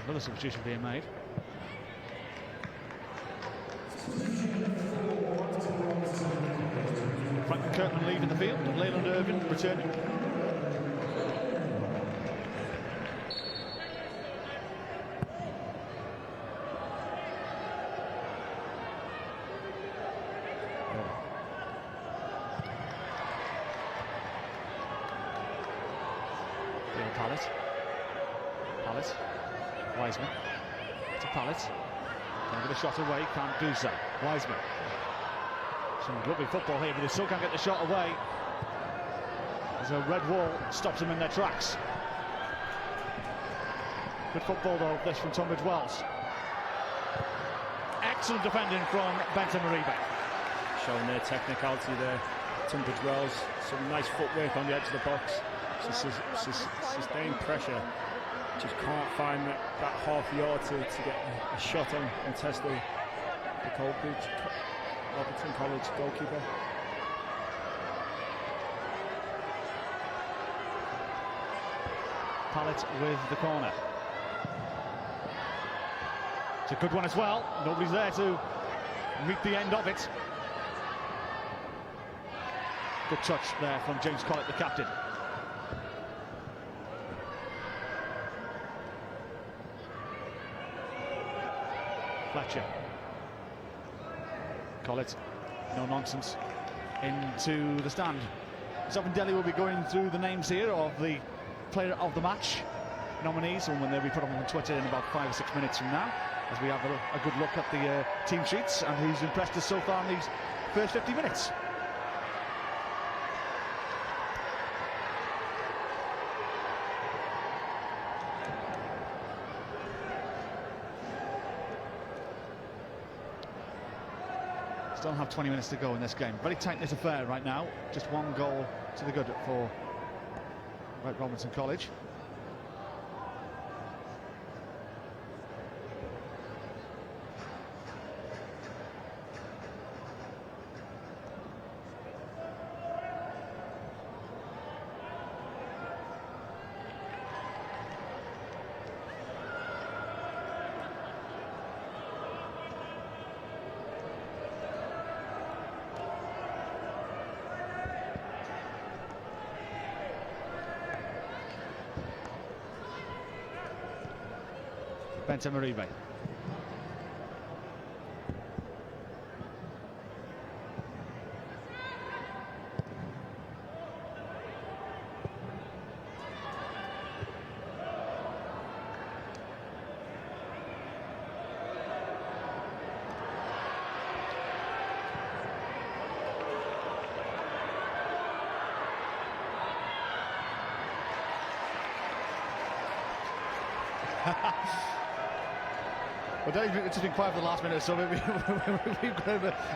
S2: Another substitution being made. Franklin Kirkman leaving the field, and Leyland Irvin returning. Pallet. Wiseman to Pallet. Can't get a shot away, can't do so. Wiseman. Some lovely football here, but they still can't get the shot away. There's a red wall, stops them in their tracks. Good football though, this from Tunbridge Wells. Excellent defending from Benton Maribe.
S3: Showing their technicality there. Tunbridge Wells, some nice footwork on the edge of the box. Sustained pressure. Just can't find that half yard to get a shot on and test the Robertson College goalkeeper.
S2: Pallet with the corner. It's a good one as well. Nobody's there to meet the end of it. Good touch there from James Collett, the captain. Fletcher. Collett, no nonsense, into the stand. Zovendelli will be going through the names here of the player of the match nominees, and when they'll be put up on Twitter in about 5 or 6 minutes from now, as we have a good look at the team sheets and who's impressed us so far in these first 50 minutes. Still have 20 minutes to go in this game. Very tight-knit affair right now. Just one goal to the good for Wright Robinson College. Benton Maribe. Well, Dave, it's just been quiet for the last minute or so. We've got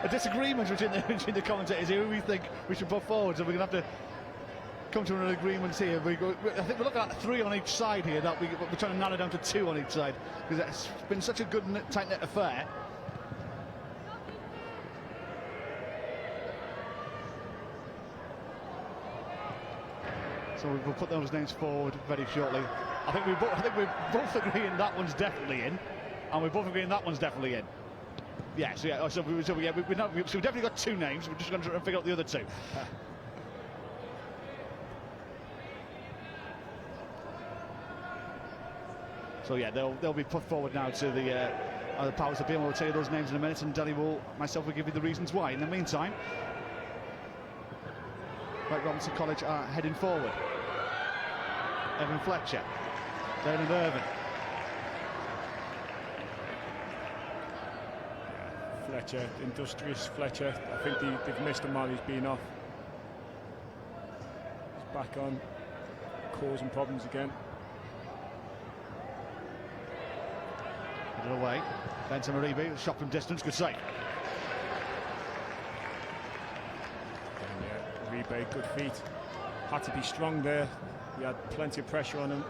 S2: a disagreement between the commentators here who we think we should put forward, so we're going to have to come to an agreement here. I think we're looking at 3 on each side here. That we're trying to narrow down to 2 on each side, because it's been such a good tight-knit affair. So we'll put those names forward very shortly. I think we're both agreeing that one's definitely in, and we're both agreeing that one's definitely in. Yeah, so we've definitely got 2 names. We're just going to try and figure out the other 2. So yeah, they'll be put forward now to the powers that be, and we'll tell you those names in a minute, and Delhi myself will give you the reasons why. In the meantime, Wright Robinson College are heading forward. Evan Fletcher, David Irvin.
S3: Fletcher, industrious Fletcher. I think they've missed him while he's been off. He's back on, causing problems again.
S2: Put it away. Benton Maribi, shot from distance, good save.
S3: Maribi, good feet. Had to be strong there. He had plenty of pressure on him,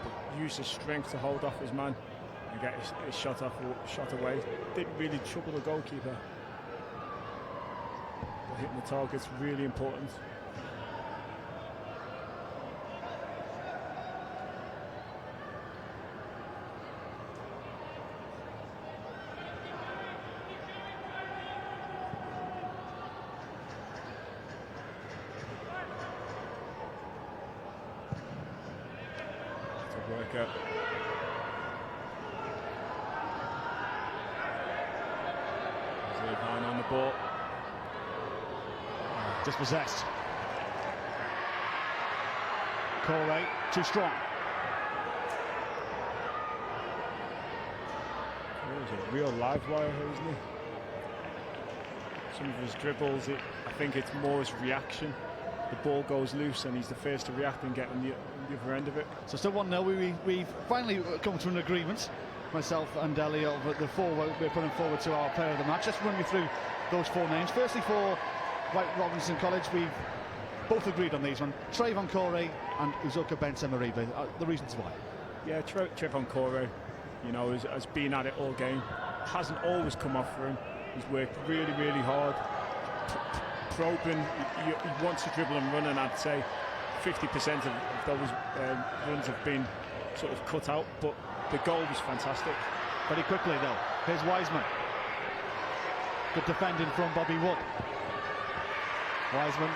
S3: but used his strength to hold off his man and get his shot away. Didn't really trouble the goalkeeper. But hitting the target's really important. Work out. Irvine on the ball.
S2: Dispossessed. Corey, too strong.
S3: He's a real live wire, isn't he? Some of his dribbles, I think it's more his reaction. The ball goes loose and he's the first to react and get on the other end of it.
S2: So still 1-0. We've finally come to an agreement, myself and Ellie, over the 4 we're putting forward to our player of the match. Let's run you through those 4 names. Firstly, for Wright Robinson College, we've both agreed on these one. Trayvon Corey and Uzoka Bensemaribe. The reasons why?
S3: Yeah, Trayvon Corey, you know, has been at it all game. Hasn't always come off for him. He's worked really, really hard. Probing, he wants to dribble and run, and I'd say 50% of those runs have been sort of cut out, but the goal was fantastic.
S2: Very quickly though, here's Wiseman. Good defending from Bobby Wood. Wiseman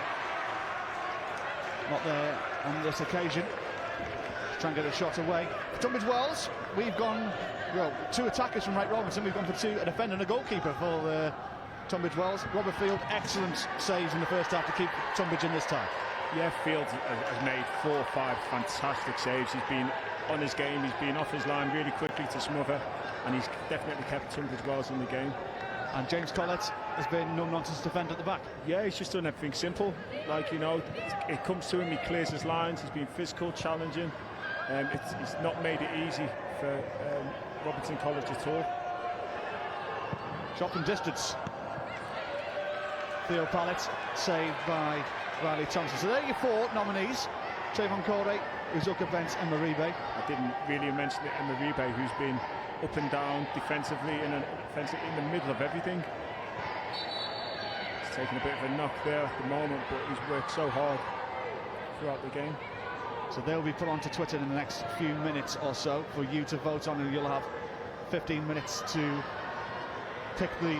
S2: not there on this occasion. Just try and get a shot away. For Tunbridge Wells, we've gone 2 attackers from Wright Robinson. We've gone for 2, a defender and a goalkeeper for Tunbridge Wells. Robert Field, excellent saves in the first half to keep Tunbridge in this tie.
S3: Yeah, Field has made 4 or 5 fantastic saves. He's been on his game, he's been off his line really quickly to smother, and he's definitely kept Tunbridge Wells in the game. And
S2: James Collett has been no-nonsense defender at the back.
S3: Yeah, he's just done everything simple. Like, you know, it comes to him, he clears his lines, he's been physical, challenging. It's not made it easy for Robinson College at all.
S2: Shot from distance. Theo Pallet, saved by Riley Thompson. So there are your 4 nominees. Trayvon Corey, Uzoka Bent and Maribe.
S3: I didn't really mention it, Maribe, who's been up and down defensively in the middle of everything. He's taking a bit of a knock there at the moment, but he's worked so hard throughout the game.
S2: So they'll be put onto Twitter in the next few minutes or so for you to vote on, and you'll have 15 minutes to pick the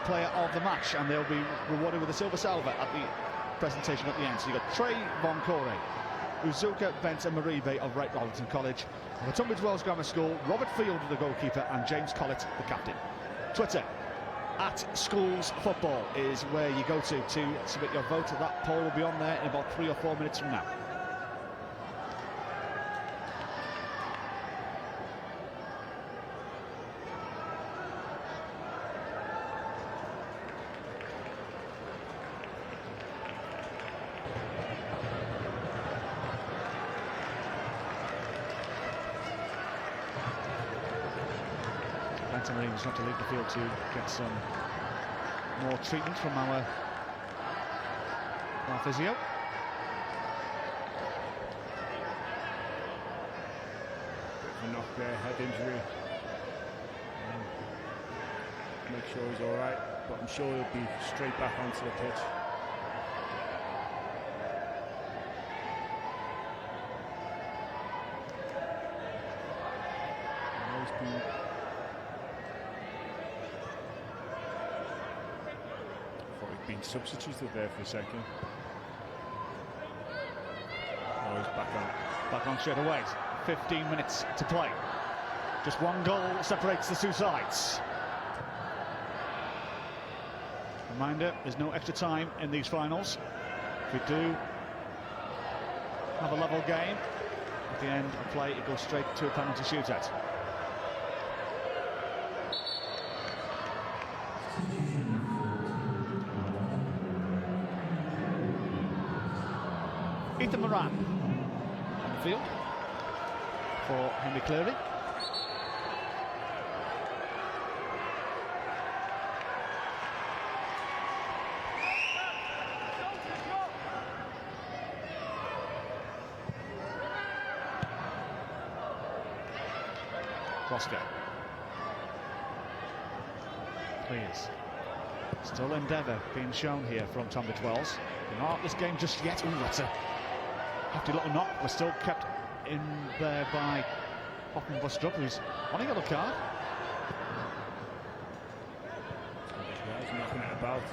S2: player of the match, and they'll be rewarded with a silver salver at the presentation at the end. So you've got Trayvon Corey, Uzoka Bent and Maribe of Wright Robinson College, of Tunbridge Wells Grammar School, Robert Field, the goalkeeper, and James Collett, the captain. Twitter @SchoolsFootball is where you go to submit your vote. That poll will be on there in about 3 or 4 minutes from now. Marines not to leave the field to get some more treatment from our physio.
S3: Bit of a knock there, head injury. Make sure he's all right, but I'm sure he'll be straight back onto the pitch. Thought he'd been substituted there for a second. Oh, he's back on.
S2: Back on straight away. 15 minutes to play. Just one goal separates the two sides. Reminder, there's no extra time in these finals. If we do have a level game, at the end of play, it goes straight to a penalty shootout. Ethan Moran on the field for Henry Cleary. Roscoe. Please. Still endeavour being shown here from Tunbridge Wells. Not this game just yet. Ooh, that's a hefty little knock. We're still kept in there by Hoffman Bustrup, who's on a yellow card.
S3: He's knocking it about.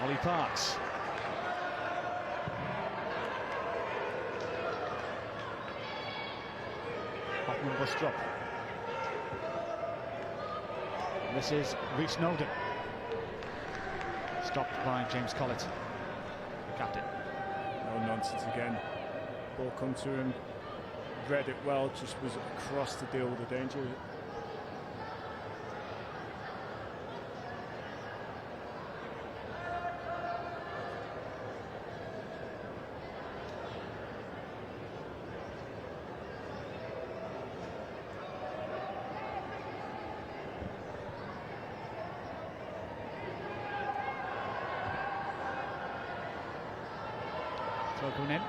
S2: Ollie Parks. Hoffman Bustrup. This is Rhys Snowden. Stopped by James Collett, the captain.
S3: No nonsense again. Ball come to him, read it well, just was across to deal with the danger.
S2: Going in.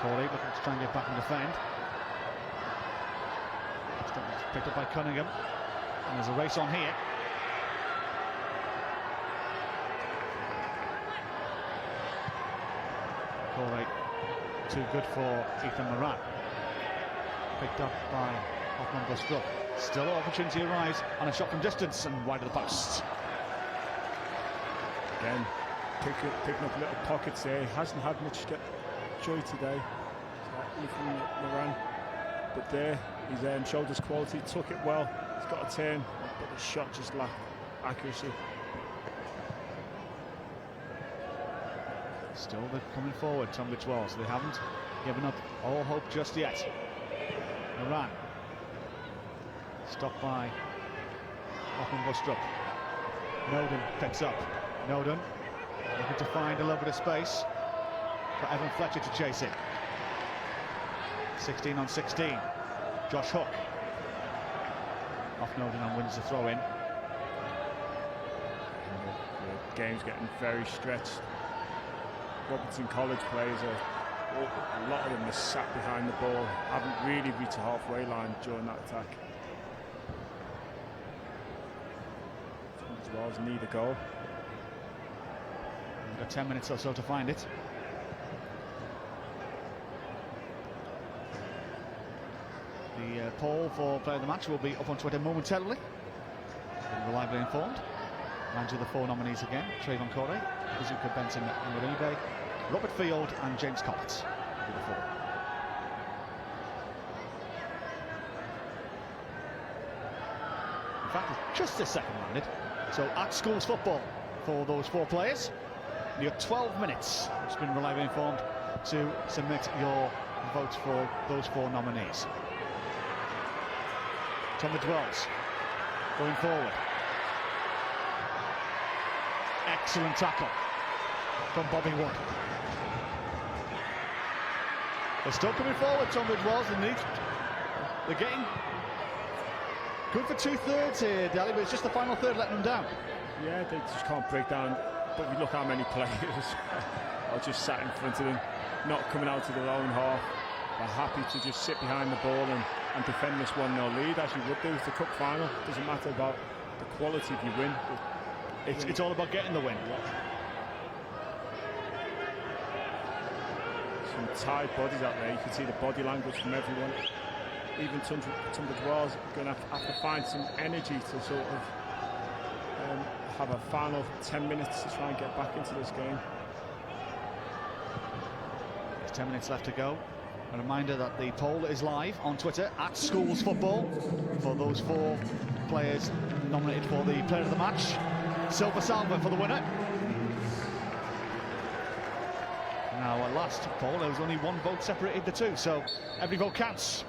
S2: Corey looking to try and get back and defend. Picked up by Cunningham. And there's a race on here. Corey too good for Ethan Moran. Picked up by Hoffman Bustrup. Still an opportunity arrives on a shot from distance and wide of the post.
S3: Again, picking up little pockets there. He hasn't had much joy today, Ethan Moran. But there, his shoulders quality, took it well. He's got a turn, but the shot just lacked accuracy.
S2: Still they're coming forward, Tunbridge Wells. They haven't given up all hope just yet. Moran. Stopped by Hoffman Bustrup. Noden picks up. Noden looking to find a little bit of space for Evan Fletcher to chase it. 16 on 16. Josh Hook. Off Noden and wins the throw in.
S3: The game's getting very stretched. Robertson College players a lot of them are sat behind the ball, haven't really reached the halfway line during that attack. Wells need a goal.
S2: We've got 10 minutes or so to find it. The poll for player of the match will be up on Twitter momentarily. Been reliably informed. Mind you, the four nominees again: Trayvon Corey, Kazuka Benson and Uribe, Robert Field and James Collett. The four. In fact, it's just this second landed. So at schools football for those four players. You have 12 minutes, it's been reliably informed, to submit your votes for those four nominees. Tunbridge Wells going forward. Excellent tackle. from Bobby Wood. They're still coming forward, Tunbridge Wells. They're getting good for 2/3 here, Daly, but it's just the final third letting them down.
S3: Yeah, they just can't break down. But you look how many players are just sat in front of them, not coming out to their own half. They're happy to just sit behind the ball and defend this 1-0 lead, as you would do with the cup final. It doesn't matter about the quality of your win.
S2: It's all about getting the win.
S3: Some tired bodies out there. You can see the body language from everyone. Even Tunbridge Wells are going to have to find some energy to sort of have a final 10 minutes to try and get back into this game.
S2: There's 10 minutes left to go. A reminder that the poll is live on Twitter at Schools Football for those 4 players nominated for the player of the match. Silver Salva for the winner. Now, at last poll, there was only 1 vote separated the 2, so every vote counts.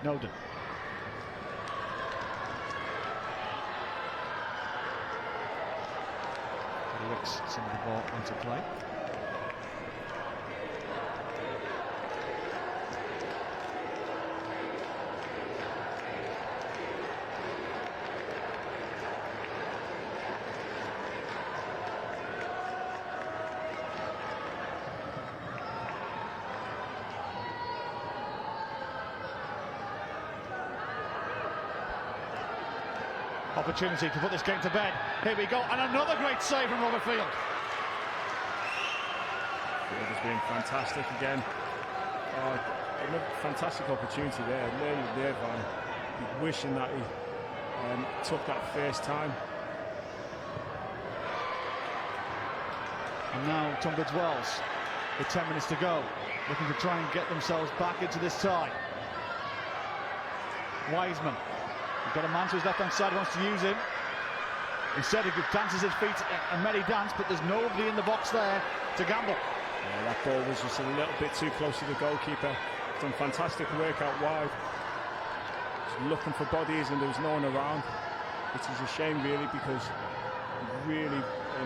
S2: Noden. Looks some of the ball into play. Opportunity to put this game to bed. Here we go, and another great save from Robert Field.
S3: Field has been fantastic again. Another fantastic opportunity there, nearly there, Van. Wishing that he took that first time.
S2: And now Tunbridge Wells, with 10 minutes to go, looking to try and get themselves back into this tie. Wiseman. He's got a man to his left-hand side, wants to use him. Instead, he dances his feet and merry dance, but there's nobody in the box there to gamble.
S3: Yeah, that ball was just a little bit too close to the goalkeeper. Done fantastic work out wide. Just looking for bodies and there was no one around, which is a shame really, because he really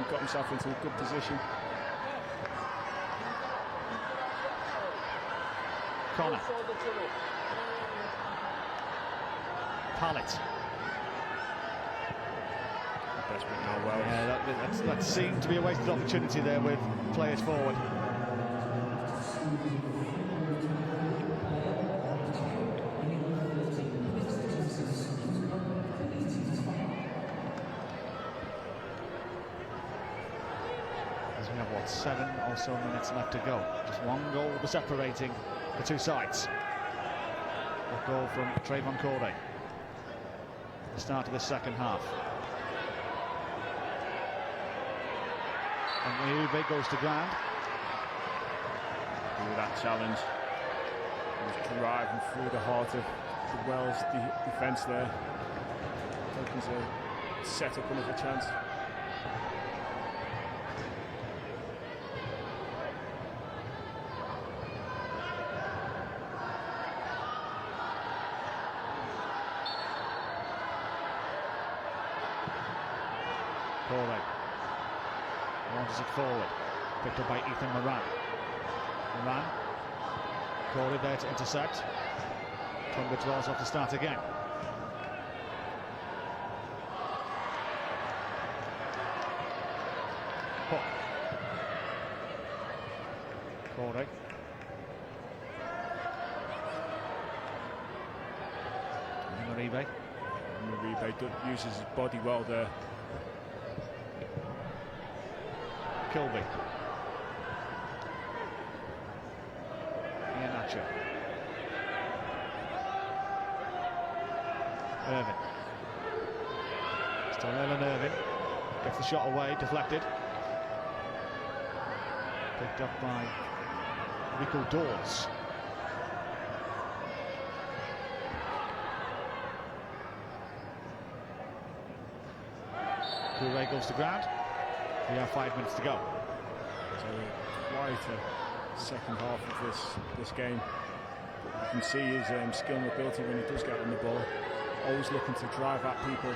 S3: got himself into a good position.
S2: Connor. Pallet.
S3: Now well.
S2: Yeah, that seemed to be a wasted opportunity there with players forward. As we have, what, 7 or so minutes left to go. Just 1 goal separating the 2 sides. A goal from Trayvon Corday. The start of the second half. And Ube goes to ground.
S3: With that challenge, he was driving through the heart of the Wells defence there, looking to set up another chance.
S2: Corey launches it forward, picked up by Ethan Moran. Moran, Corey there to intercept. Tunbridge Wells off to start again. Hook. Corey. Maribe.
S3: Maribe uses his body well there.
S2: Kilby. Iheanacho. Irvin. Still Leland Irvin. Gets the shot away, deflected. Picked up by Rico Dawes. Couray goes to ground. We have 5 minutes to go.
S3: So quite a second half of this game. can see his skill and ability when he does get on the ball. Always looking to drive at people.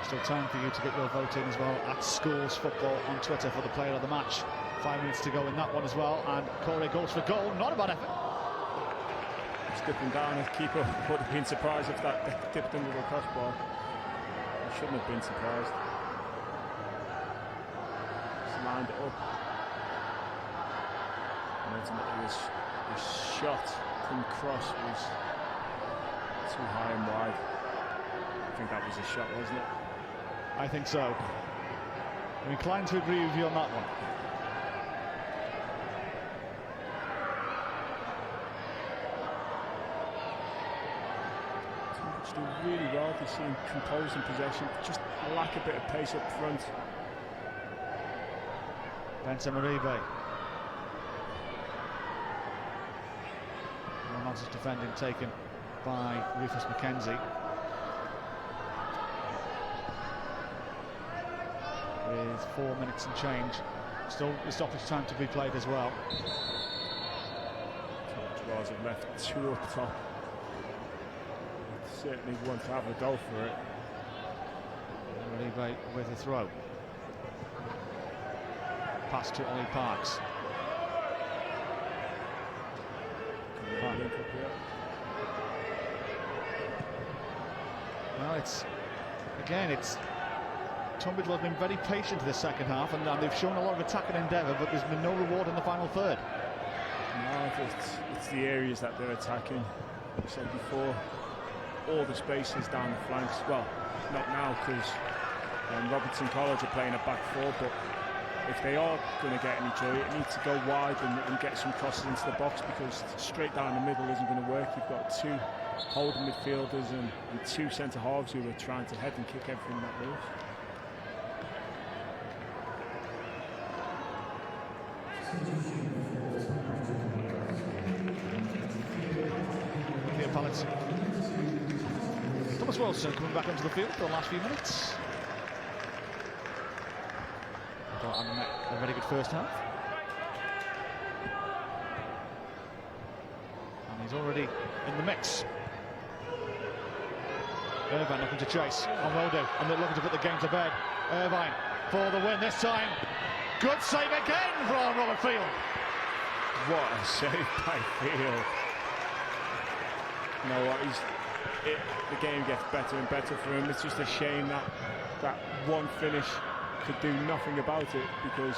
S2: Still time for you to get your vote in as well at Schools Football on Twitter for the player of the match. 5 minutes to go in that one as well, and Corey goes for goal. Not a bad effort.
S3: Skipping down, the keeper would have been surprised if that dipped under the crossbar. He shouldn't have been surprised. Just lined it up. And ultimately his shot from cross was too high and wide. I think that was a shot, wasn't it?
S2: I think so. I'm inclined to agree with you on that one.
S3: Tunbridge do really well. They seem composed in possession, just lack a bit of pace up front.
S2: Benson Maribe. Romantic defending taken by Rufus McKenzie. With 4 minutes and change. Still the stoppage time to be played as well.
S3: Tunbridge have left two up top. Certainly want to have a goal for it.
S2: Maribe with a throw. Pass to Ollie Parks. Well, it's Tunbridge has been very patient this second half, and they've shown a lot of attacking endeavour, but there's been no reward in the final third.
S3: No, it's the areas that they're attacking. Like I said before, all the spaces down the flanks. Well, not now because Robertson College are playing a back four, but if they are going to get any joy, it needs to go wide and get some crosses into the box, because straight down the middle isn't going to work. You've got two holding midfielders and two centre halves who are trying to head and kick everything that moves.
S2: Thomas Wilson coming back onto the field for the last few minutes. A very good first half. And he's already in the mix. Irvine looking to chase on Wildo, and they're looking to put the game to bed. Irvine for the win this time. Good save again from Robert Field.
S3: What a save by Field. You know what, the game gets better and better for him. It's just a shame that one finish could do nothing about it, because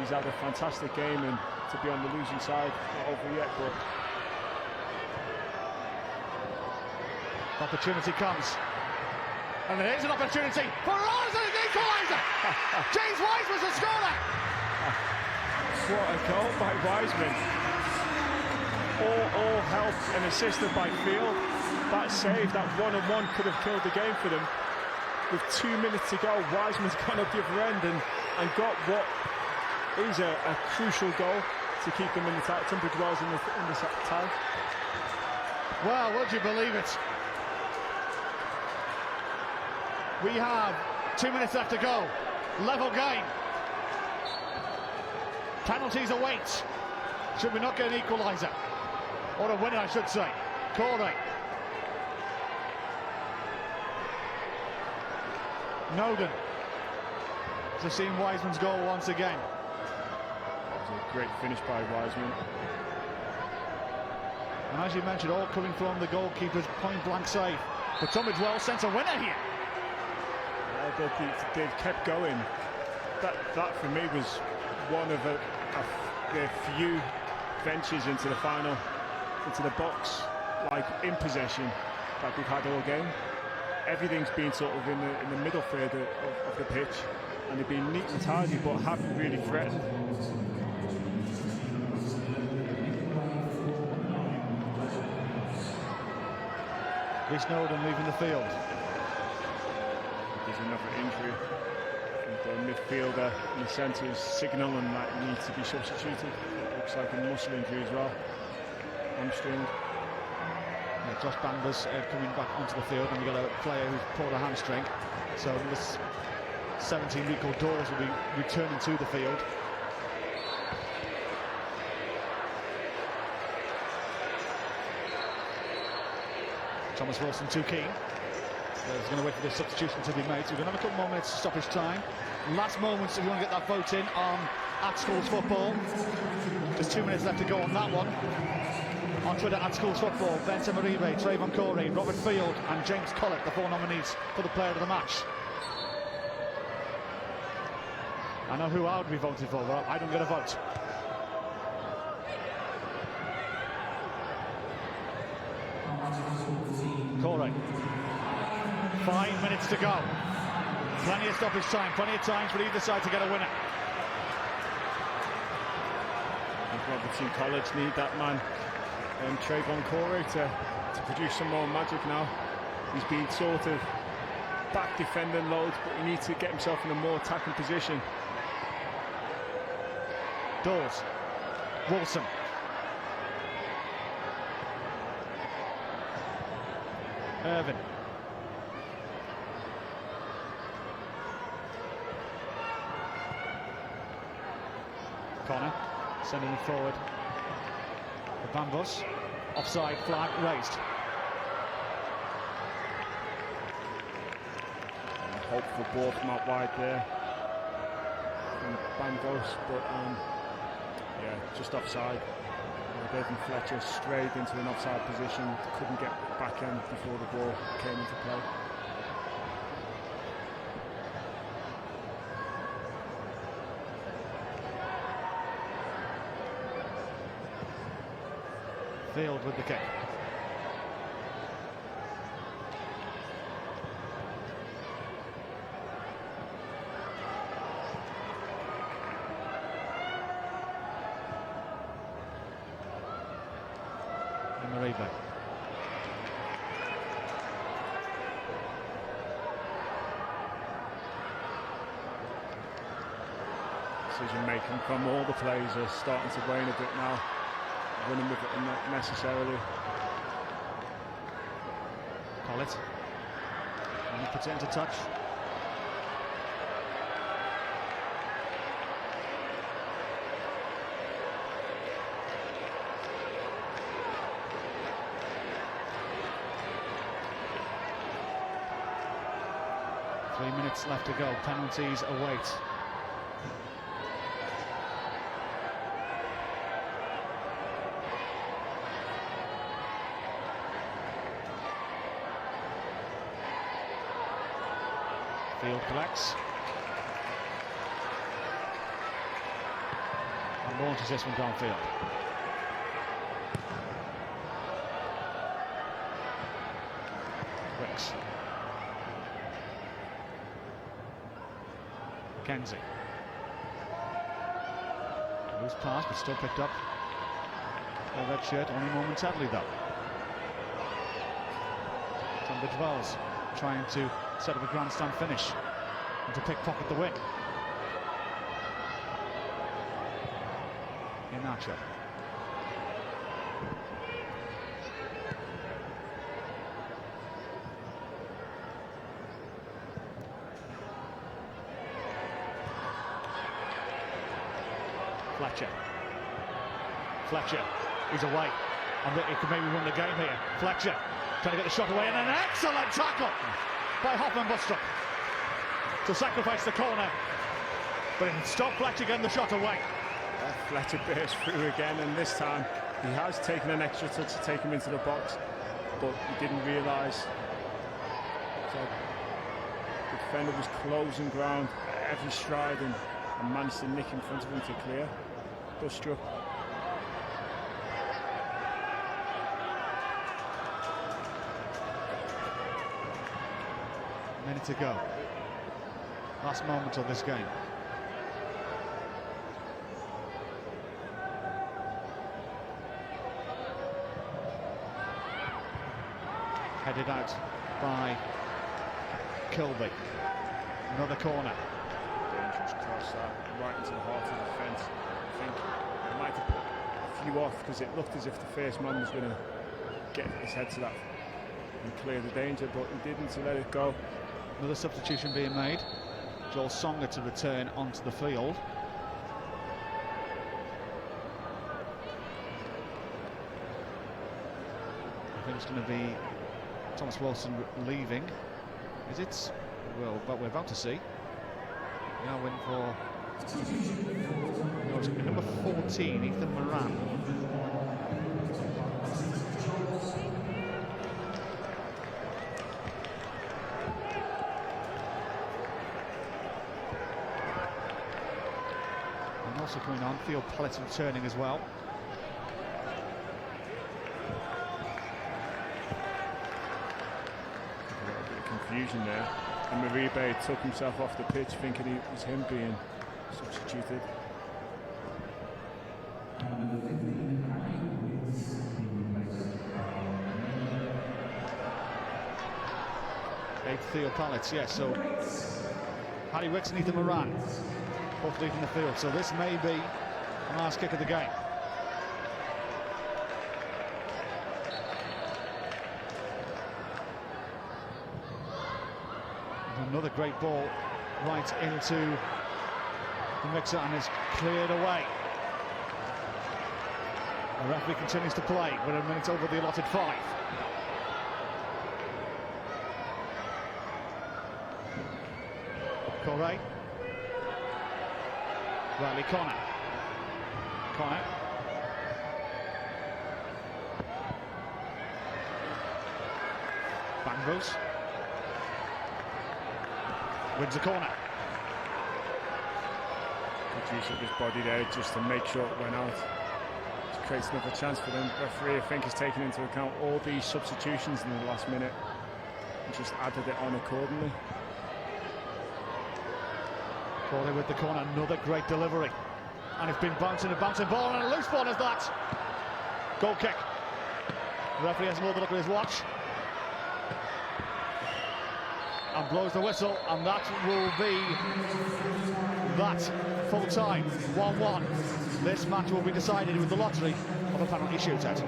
S3: he's had a fantastic game, and to be on the losing side, not over yet, but
S2: opportunity comes, and there is an opportunity for Rosen, the equaliser. James Wiseman's the scorer.
S3: What a goal by Wiseman! All helped and assisted by Field. That save, that one-on-one could have killed the game for them. With 2 minutes to go, Wiseman's gone up the other end and got what is a crucial goal to keep them in the tie. Tunbridge Wells in the tie.
S2: Well, would you believe it? We have 2 minutes left to go. Level game. Penalties await. Should we not get an equaliser? Or a winner, I should say. Corey. Noden. So seeing Wiseman's goal once again.
S3: That was a great finish by Wiseman.
S2: And as you mentioned, all coming from the goalkeeper's point-blank save. But Tunbridge Wells sent a winner here.
S3: They've kept going. That for me was one of the few ventures into the final, into the box, like in possession, that we've had all game. Everything's been sort of in the middle third of the pitch, and they've been neat and tidy, but haven't really threatened.
S2: Rhys Snowden leaving the field.
S3: There's another injury. The midfielder in the centre is signalling that he needs to be substituted. It looks like a muscle injury as well. Hamstring.
S2: Yeah, Josh Bamber's coming back onto the field, and we've got a player who's pulled a hamstring. So this 17-week-old Doors will be returning to the field. Thomas Wilson too keen. He's going to wait for the substitution to be made. So we're going to have a couple more minutes to stop his time. Last moments if you want to get that vote in on at Schools Football. Just 2 minutes left to go on that one. On Twitter at Schools Football, Benta Maribe, Trayvon Corey, Robert Field and James Collett, the 4 nominees for the player of the match. I know who I would be voting for, but I don't get a vote. Corey. 5 minutes to go. Plenty of stoppage time, plenty of times for either side to get a winner.
S3: I think Robertson College need that man, Trayvon Corey, to produce some more magic now. He's been sort of back defending loads, but he needs to get himself in a more attacking position.
S2: Dawes. Wilson. Irvin. Connor sending it forward. The Bambus. Offside flag raised.
S3: Hope for ball from out wide there from Bambus, but yeah, just offside. David Fletcher strayed into an offside position, couldn't get back in before the ball came into play.
S2: Field with the kick. Mariba.
S3: Decision making from all the players are starting to wane a bit now. Running with it unnecessarily.
S2: Collett. And he puts it into touch. Three minutes left to go. Penalties await. Field collects. And launches this one downfield. Wicks. Kenzie. Loose pass, but still picked up. A red shirt, only momentarily though. Tunbridge Wells trying to set up a grandstand finish and to pickpocket the win. Inacho. Fletcher, he's away. He could maybe win the game here. Fletcher trying to get the shot away, and an excellent tackle by Hoffman Bustrup to sacrifice the corner, but it stopped Fletcher getting the shot away.
S3: Fletcher burst through again, and this time he has taken an extra touch to take him into the box, but he didn't realise. So the defender was closing ground at every stride and managed to nick in front of him to clear. Bustrup.
S2: Minute to go. Last moment of this game. Headed out by Kilby. Another corner.
S3: Dangerous cross that right into the heart of the defence. I think it might have put a few off because it looked as if the first man was going to get his head to that and clear the danger, but he didn't, so let it go.
S2: Another substitution being made. Joel Songer to return onto the field. I think it's going to be Thomas Wilson leaving. Is it? Well, but we're about to see. Now went for no, it's number 14, Ethan Moran. And also coming on, Theo Pellet's returning as well.
S3: Confusion there, and Maribe took himself off the pitch thinking it was him being substituted.
S2: Theo Pallets, yes, so Harry Wicks and Ethan Moran both leaving the field, so this may be the last kick of the game. Another great ball right into the mixer and is cleared away. The referee continues to play with a minute over the allotted 5. Corey. Riley Connor. Connor. Bangos. Wins the corner.
S3: Good use of his body there just to make sure it went out. It creates another chance for them. Referee, I think, has taken into account all these substitutions in the last minute and just added it on accordingly.
S2: Corley with the corner, another great delivery. And it's been bouncing ball, and a loose ball is that. Goal kick. The referee has another look at his watch. And blows the whistle, and that will be that full time. 1-1. This match will be decided with the lottery of a penalty shootout.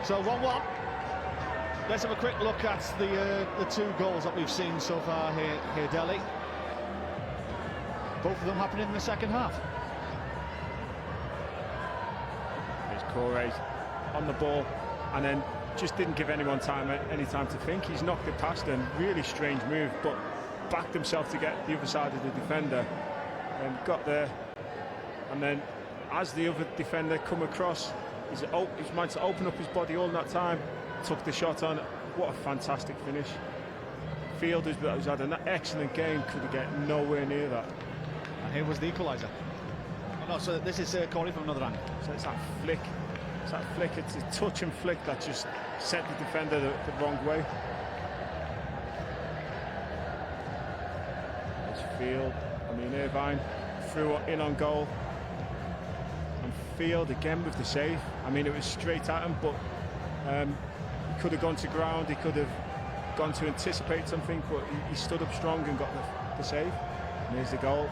S2: So 1-1. Let's have a quick look at the 2 goals that we've seen so far here, Delhi. Both of them happening in the second half.
S3: Corey on the ball, and then just didn't give anyone any time to think. He's knocked it past him. Really strange move, but backed himself to get the other side of the defender and got there. And then, as the other defender come across, he's managed to open up his body all that time. Took the shot on. What a fantastic finish! Field has had an excellent game. Could get nowhere near that.
S2: And here was the equaliser. Oh, no, so this is Corey from another angle.
S3: So it's that flick. It's that flick. It's a touch and flick that just sent the defender the wrong way. There's Field. I mean, Irvine threw in on goal. And Field again with the save. I mean, it was straight at him, but he could have gone to ground. He could have gone to anticipate something, but he stood up strong and got the save. And here's the goal.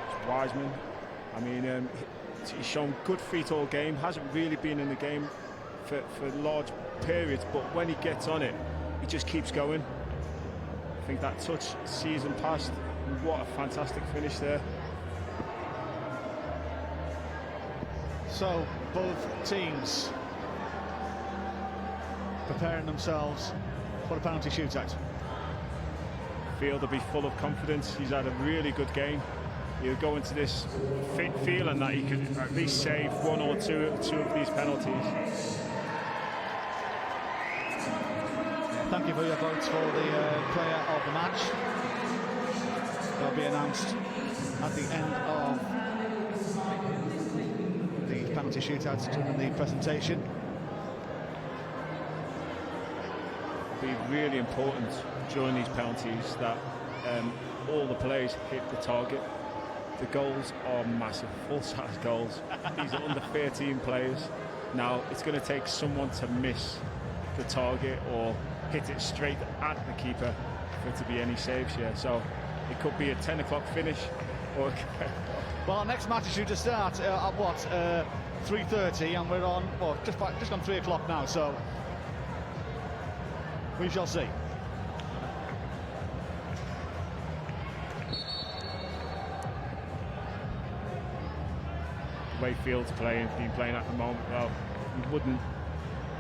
S3: It's Wiseman. I mean, he's shown good feet all game. Hasn't really been in the game for large periods, but when he gets on it, he just keeps going. I think that touch season past. What a fantastic finish there.
S2: So both teams preparing themselves for a penalty shootout.
S3: Field will be full of confidence. He's had a really good game. He'll go into this feeling that he could at least save 1 or 2 of these penalties.
S2: Thank you for your votes for the player of the match. They'll be announced at the end of the penalty shootout during the presentation.
S3: It'll be really important during these penalties that all the players hit the target. The goals are massive, full-size goals. These are under 13 players. Now, it's going to take someone to miss the target or hit it straight at the keeper for it to be any saves here. So it could be a 10 o'clock finish. Or
S2: well, our next match is due to start at what, 3:30, and we're on, well, just on 3 o'clock now. So we shall see.
S3: the way Field's been playing at the moment, well, you wouldn't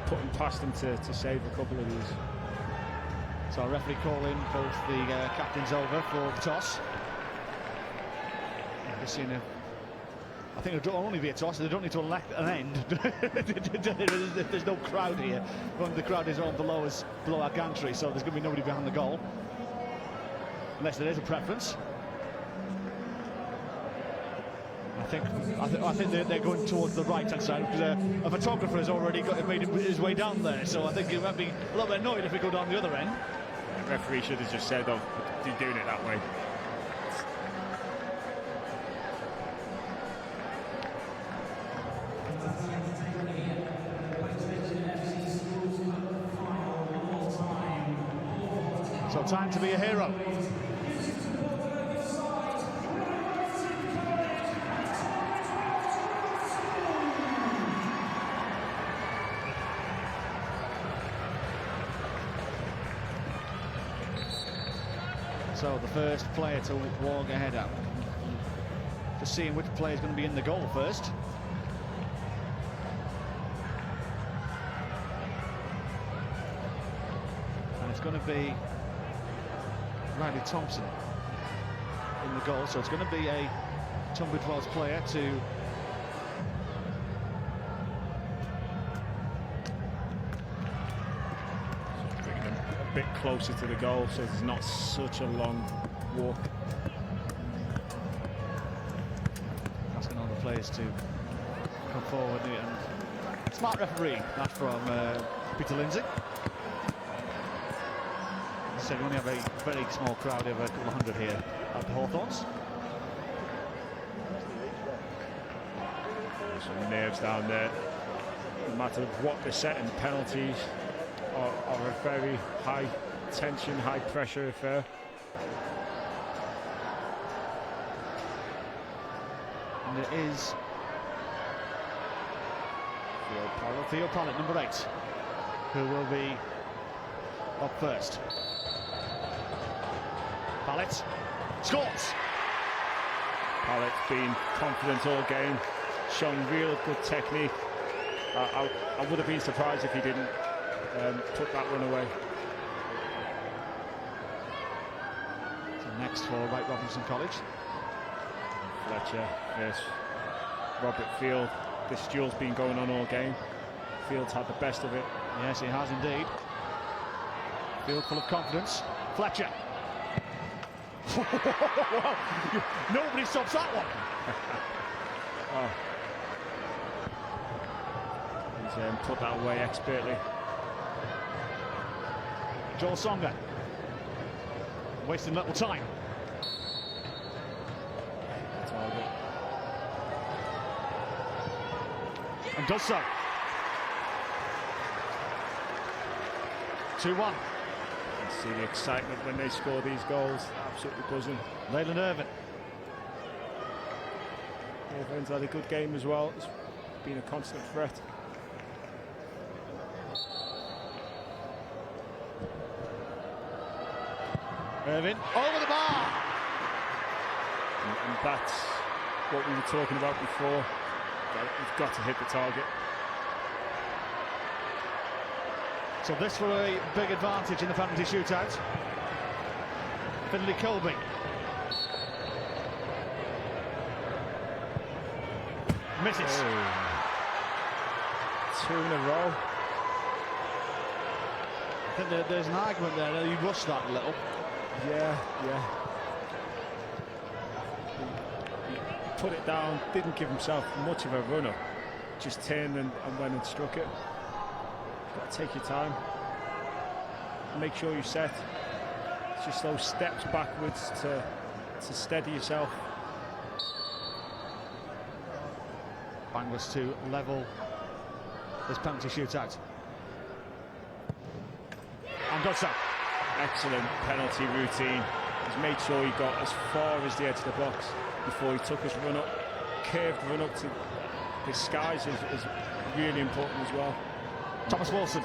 S3: put him past him to save a couple of these.
S2: So a referee calling both the captains over for the toss. Just seeing I think it'll only be a toss. They don't need to elect an end. There's no crowd here. When the crowd is on below our gantry, so there's going to be nobody behind the goal, unless there is a preference. I think they're going towards the right-hand side, because a photographer has already made his way down there. So I think he might be a little bit annoyed if we go down the other end.
S3: The referee should have just said, "Oh, you're doing it that way."
S2: So time to be a hero. So the first player to walk ahead up. Just seeing which player is going to be in the goal first. And it's going to be Riley Thompson in the goal, so it's going to be a Tunbridge Wells player to
S3: bring them a bit closer to the goal, so there's not such a long walk.
S2: Asking all the players to come forward, and smart referee. That's from Peter Lindsay. So we only have a very small crowd of a couple of hundred here at the Hawthorns.
S3: Some nerves down there. No matter what they're setting, penalties are a very high tension, high pressure affair.
S2: And it is Theo Pallett, number 8, who will be up first. Pallett scores.
S3: Pallett's been confident all game, shown real good technique. I would have been surprised if he didn't put that one away.
S2: So next for Wright Robinson College.
S3: Fletcher versus Robert Field. This duel's been going on all game. Field's had the best of it.
S2: Yes, he has indeed. Field full of confidence. Fletcher. Nobody stops that one.
S3: Oh. He's put that away expertly.
S2: Joel Songa wasting little time.
S3: Target.
S2: And does so. 2-1.
S3: See the excitement when they score these goals. Absolutely buzzing.
S2: Leyland Irvin.
S3: Irvin's had a good game as well. It's been a constant threat.
S2: Irvin over the bar.
S3: And that's what we were talking about before. You've got to hit the target.
S2: So this for a big advantage in the penalty shootout. Finlay Colby. Misses.
S3: Oh. 2 in a row.
S2: I think there's an argument there that he rushed that a little.
S3: Yeah. He put it down, didn't give himself much of a run-up. Just turned and went and struck it. Got to take your time. Make sure you set. It's just those steps backwards to steady yourself.
S2: Bangles to level this penalty shootout. And does so.
S3: Excellent penalty routine. He's made sure he got as far as the edge of the box before he took his run up. Curved run up to the skies is really important as well.
S2: Thomas Wilson.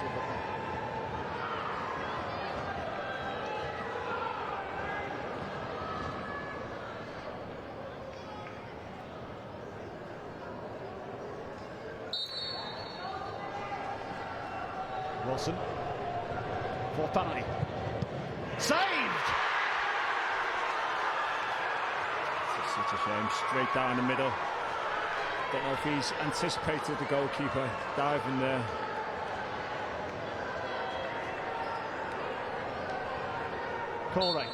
S2: Wilson. Fourth penalty. Saved!
S3: It's such a shame. Straight down the middle. Don't know if he's anticipated the goalkeeper diving there.
S2: Wright.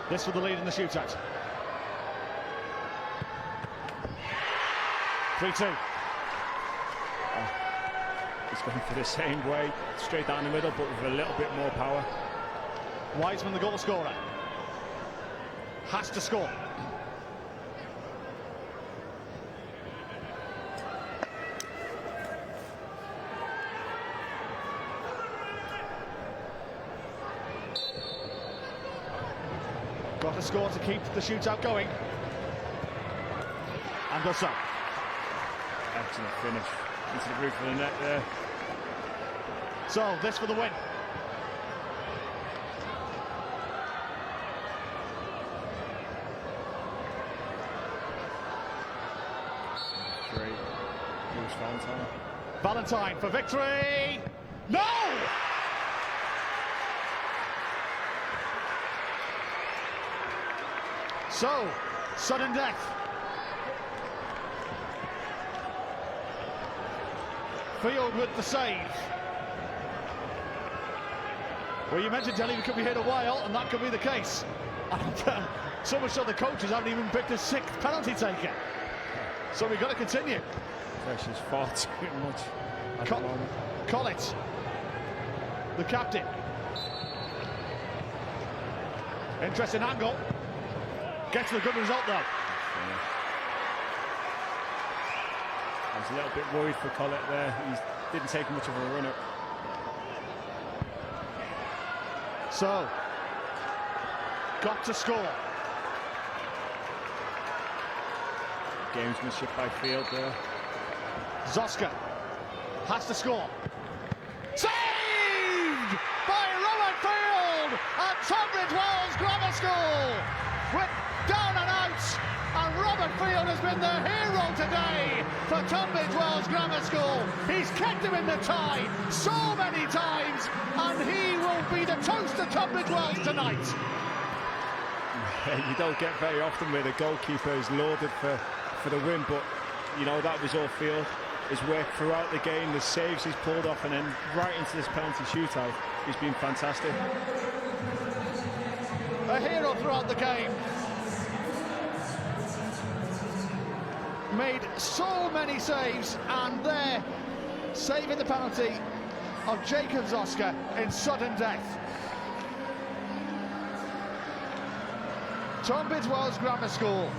S2: This for the lead in the shootout. 3-2.
S3: He's going for the same way, straight down the middle, but with a little bit more power.
S2: Wiseman, the goal scorer, has to score. Got to score to keep the shootout going. And does so.
S3: Excellent finish into the roof of the net there.
S2: So, this for the win.
S3: Great. Lewis Valentine.
S2: Valentine for victory! No! So, sudden death. Field with the save. Well, you mentioned, Telly, we could be here a while, and that could be the case. And so much so the coaches haven't even picked a sixth penalty taker. So we've got to continue.
S3: Pressure's far too much at the moment.
S2: Collett, the captain. Interesting angle. Gets the good result, though.
S3: I was a little bit worried for Collett there. He didn't take much of a run-up.
S2: So, got to score.
S3: Gamesmanship by Field there.
S2: Zoska has to score. Saved by Robert Field at Tunbridge Wells Grammar School. With down and out, and Robert Field has been the hero today for Tunbridge Wells Grammar School. He's kept him in the tie so many times, and he will be the toast of Tunbridge Wells tonight.
S3: You don't get very often where the goalkeeper is lauded for the win, but you know, that was all Field. His work throughout the game, the saves he's pulled off, and then right into this penalty shootout, he's been fantastic.
S2: A hero throughout the game. Made so many saves, and there, saving the penalty of Jacob Zoska in sudden death. Tunbridge Wells Grammar School.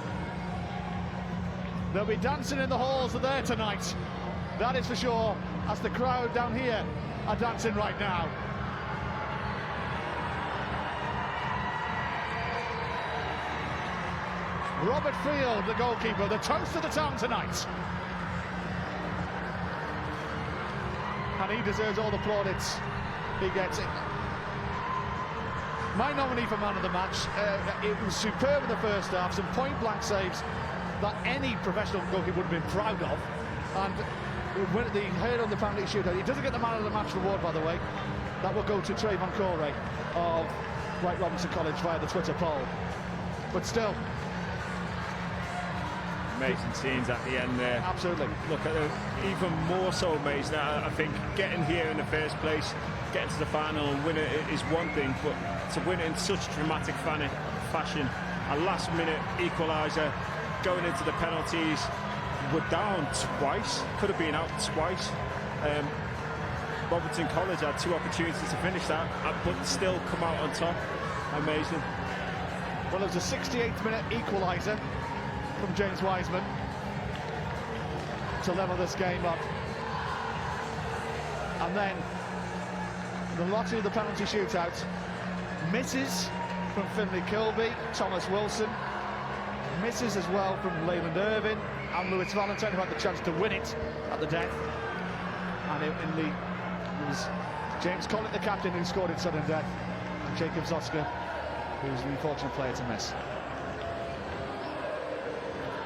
S2: They'll be dancing in the halls there tonight. That is for sure, as the crowd down here are dancing right now. Robert Field, the goalkeeper, the toast of the town tonight. And he deserves all the plaudits he gets. My nominee for man of the match, it was superb in the first half, some point-blank saves that any professional goalkeeper would have been proud of. And when he heard on the penalty shootout, he doesn't get the man of the match reward, by the way. That will go to Trayvon Corey of Wright Robinson College via the Twitter poll. But still,
S3: amazing scenes at the end there.
S2: Absolutely.
S3: Look at even more so amazing. I think getting here in the first place, getting to the final and winning it is one thing, but to win it in such dramatic fashion, a last-minute equaliser, going into the penalties, we're down twice, could have been out twice. Robertson College had two opportunities to finish that, but still come out on top. Amazing.
S2: Well, it was a 68th minute equaliser from James Wiseman to level this game up. And then the lottery of the penalty shootout misses from Finlay Kilby, Thomas Wilson, misses as well from Leyland Irvin and Lewis Valentine, who had the chance to win it at the death. And it was James Collett, the captain, who scored in sudden death, and Jacob Zoska, who was the unfortunate player to miss.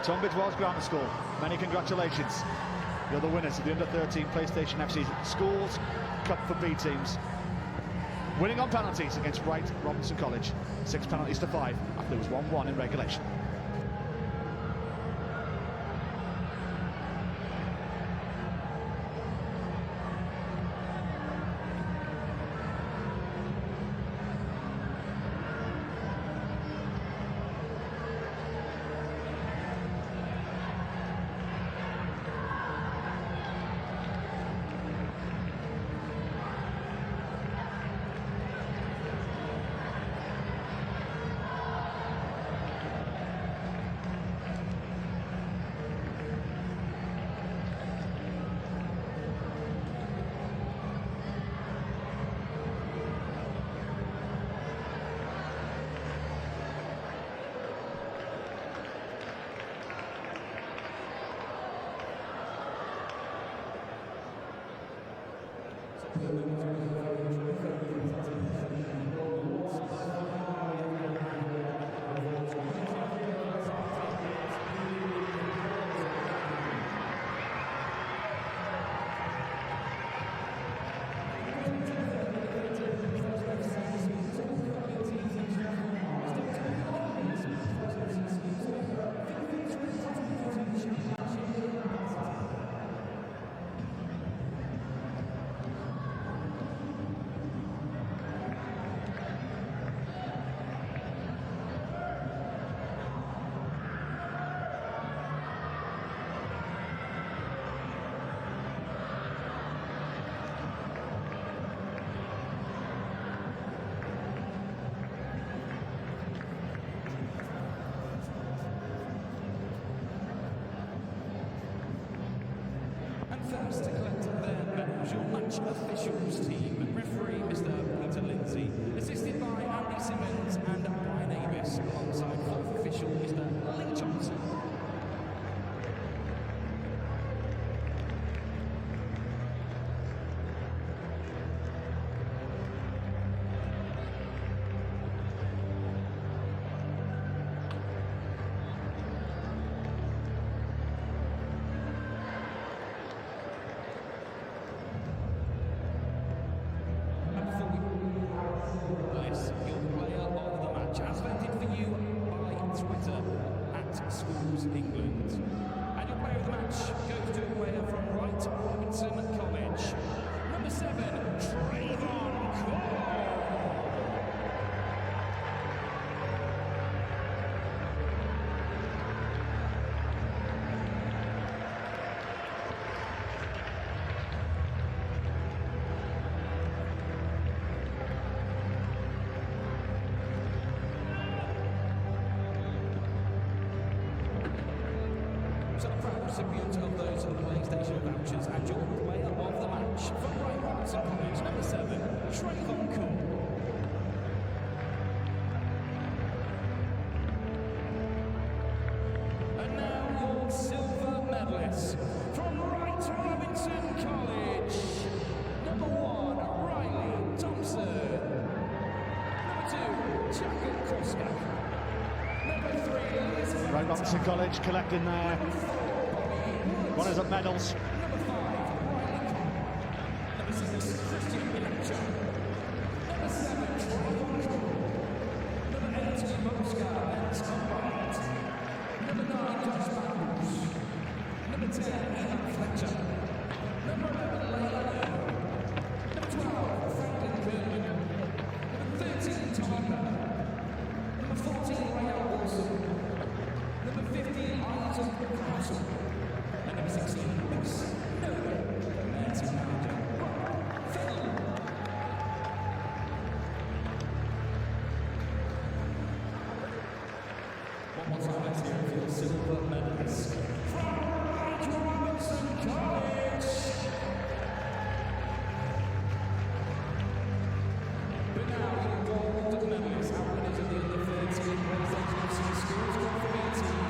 S2: Tunbridge Wells Grammar School, many congratulations. You're the winners of the Under-13 PlayStation FC Schools Cup for B teams. Winning on penalties against Wright Robinson College. 6 penalties to 5 after there was 1-1 in regulation.
S1: First to collect their medals, your match officials team. Referee Mr. Peter Lindsay, assisted by Andy Simmons and Brian Avis, alongside fourth official Mr. Lee Johnson. England. And your player of the match goes to a player from Wright Robinson College. Number 7, Trayvon Cole. So the proud recipient of those PlayStation vouchers and your player of the match from Wright Robinson College, number 7, Trayvon Cole. And now your silver medalists from Wright Robinson College, number 1, Riley Thompson, number 2, Jacob Koska, number 3 is
S2: Wright Robinson College collecting their runners up medals.
S1: number 5, Riley Cobb, number 6, Christian Milacho, number 7, Trayvon Cole, number 8, Moska Benz Wright, number 9, Josh Bowles, number 10, Ian Fletcher, number 11, Leila, number 12, Franklin Kerman, number 13, Tommy Bell, number 14, Rael Wilson, number 15, Isaac Castle, and number 16, Reese Noble, and team manager, Rob Phil. One more time, let's hear it for your silver medalists from Wright Robinson College. But now your gold medalists, our winners of the Under-13 PlayStation FC Schools Cup for B team,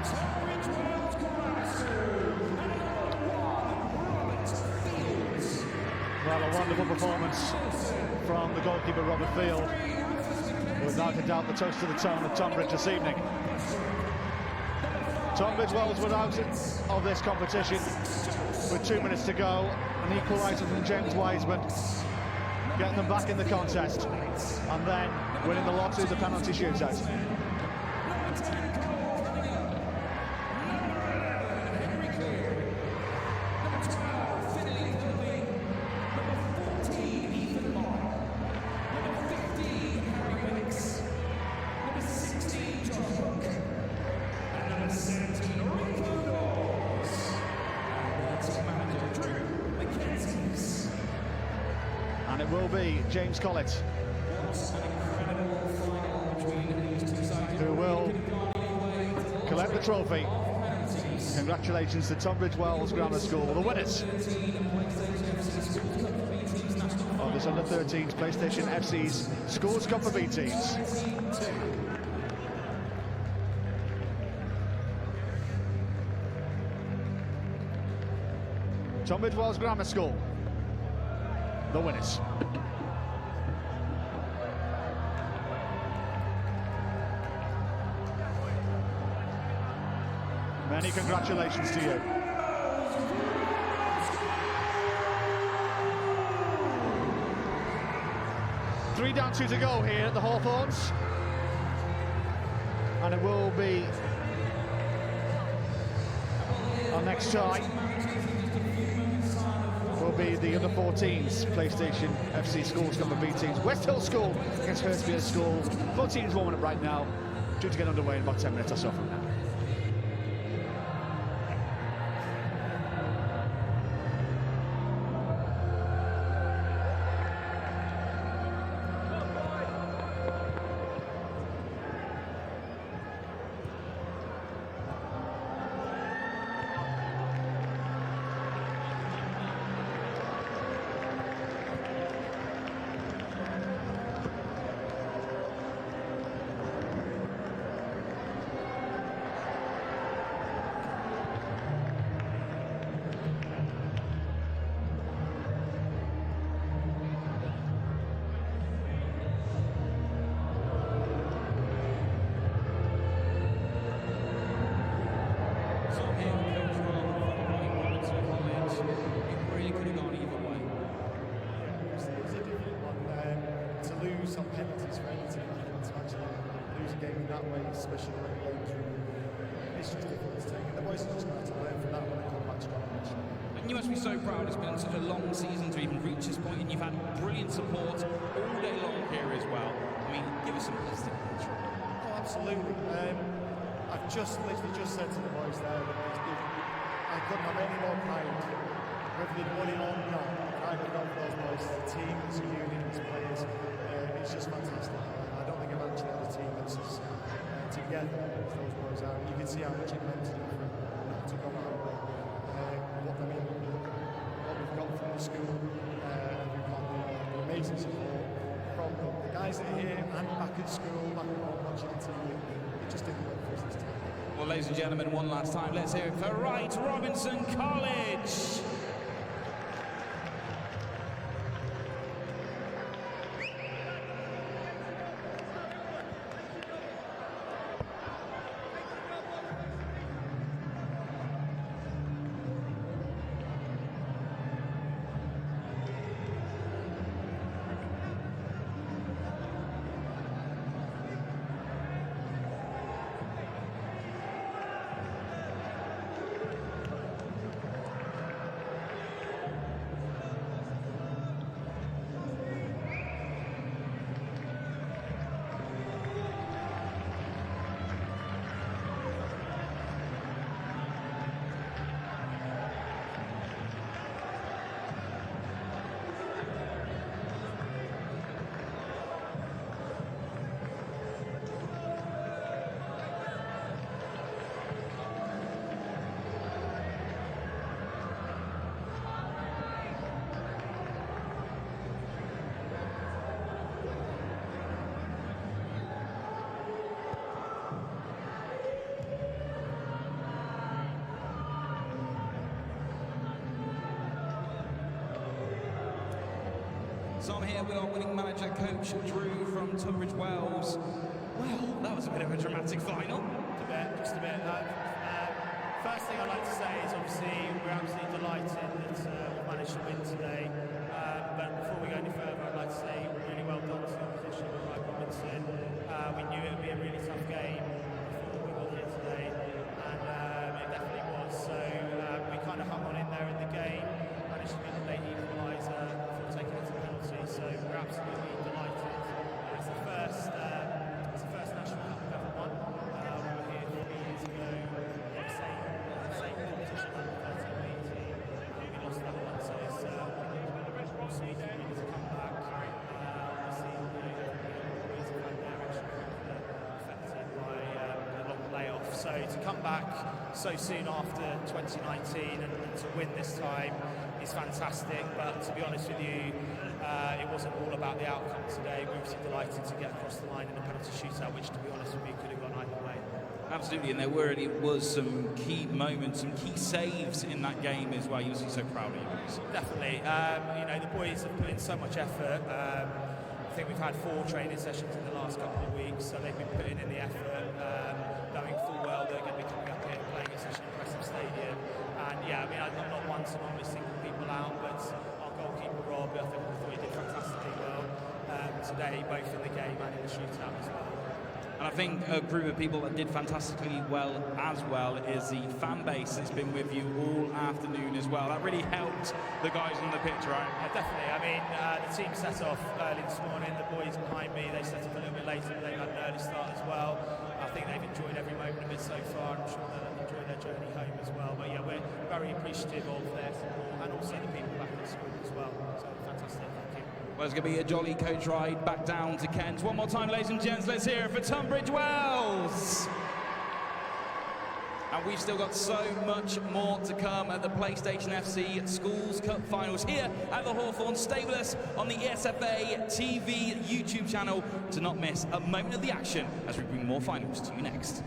S1: Tunbridge Wells Glasgow, and number 1, Robert Fields.
S2: Well, a wonderful performance from the goalkeeper Robert Field, who without a doubt the toast of the town of Tunbridge this evening.
S1: Number 5,
S2: Tunbridge Wells were out of this competition with 2 minutes to go. An equaliser from James Wiseman, getting them back in the contest, and then winning the lot through the penalty shootout. And it will be James Collett who will collect the trophy. Congratulations to Tunbridge Wells Grammar School, the winners of this under-13s PlayStation FC's Schools Cup for B teams. Tunbridge Wells Grammar School, the winners. Many congratulations to you. Three down, 2 to go here at the Hawthorns. And it will be our next tie. Will be the under-14s PlayStation FC Schools Cup of B teams. West Hill School against Hurstfield School. Both teams warming up right now, due to get underway in about 10 minutes or so from now.
S4: Some penalties for any team to actually lose a game in that way, especially when you're going through. It's just difficult to take. And the boys are just going to have to learn from that when they come back to Tunbridge.
S1: And you must be so proud. It's been such a long season to even reach this point, and you've had brilliant support all day long here as well. I mean, give us some positive picture.
S4: Oh, absolutely. I've literally just said to the boys there that I couldn't have any more pride, whether they'd won it or not. Pride I've got for those boys, the team, as a unit, as players. It's just fantastic. I don't think I've actually had a team that's as together as those boys are. You can see how much it meant to them to go out there. What we've got from the school, we've got the amazing support from the guys that are here and back at school, back at home watching the TV. It just didn't work for us this time.
S1: Well, ladies and gentlemen, one last time, let's hear it for Wright Robinson College. So I'm here with our winning manager, Coach Drew from Tunbridge Wells. Well, that was a bit of a dramatic final.
S4: Just a bit. First thing I'd like to say is obviously we're absolutely delighted that we've managed to win today. But before we go any further, I'd like to say really well done to the opposition with Wright Robinson. We knew it would be a really tough game before we got here today, and it definitely was. So we kind of hung on in there in the game, managed to get the late equaliser before taking it to penalty. So we're absolutely delighted. It's the first national cup we've ever won. We were here 3 years ago. Same competition under 13 league team. We lost that one, so it's sweet for me to come back. Obviously, boys have had their extracurricular affected by a long layoff. So to come back so soon after 2019 and to win this time is fantastic. But to be honest with you, it wasn't all about the outcome today. We were obviously delighted to get across the line in a penalty shootout, which, to be honest with you, could have gone either way.
S1: Absolutely, and there was some key moments, some key saves in that game as well. You'll see so proud of you boys.
S4: Definitely. The boys have put in so much effort. I think we've had 4 training sessions in the last couple of weeks, so they've been putting in the effort, knowing full well they're going to be coming up here and playing at such an impressive stadium. And yeah, I'm not one to normally single people out, but our goalkeeper Rob, I thought he did fantastically well today, both in the game and in the shootout as well.
S1: And I think a group of people that did fantastically well as well is the fan base that's been with you all afternoon as well. That really helped the guys on the pitch, right?
S4: Yeah, definitely. I mean, the team set off early this morning. The boys behind me, they set off a little bit later, but they've had an early start as well. I think they've enjoyed every moment of it so far. I'm sure they'll enjoy their journey home as well. But yeah, we're very appreciative of their support and also the people back at school as well. So fantastic. Thank you.
S1: Well, it's going to be a jolly coach ride back down to Kent. One more time, ladies and gents, let's hear it for Tunbridge Wells. And we've still got so much more to come at the PlayStation FC Schools Cup Finals here at the Hawthorn. Stay with us on the ESFA TV YouTube channel to not miss a moment of the action as we bring more finals to you next.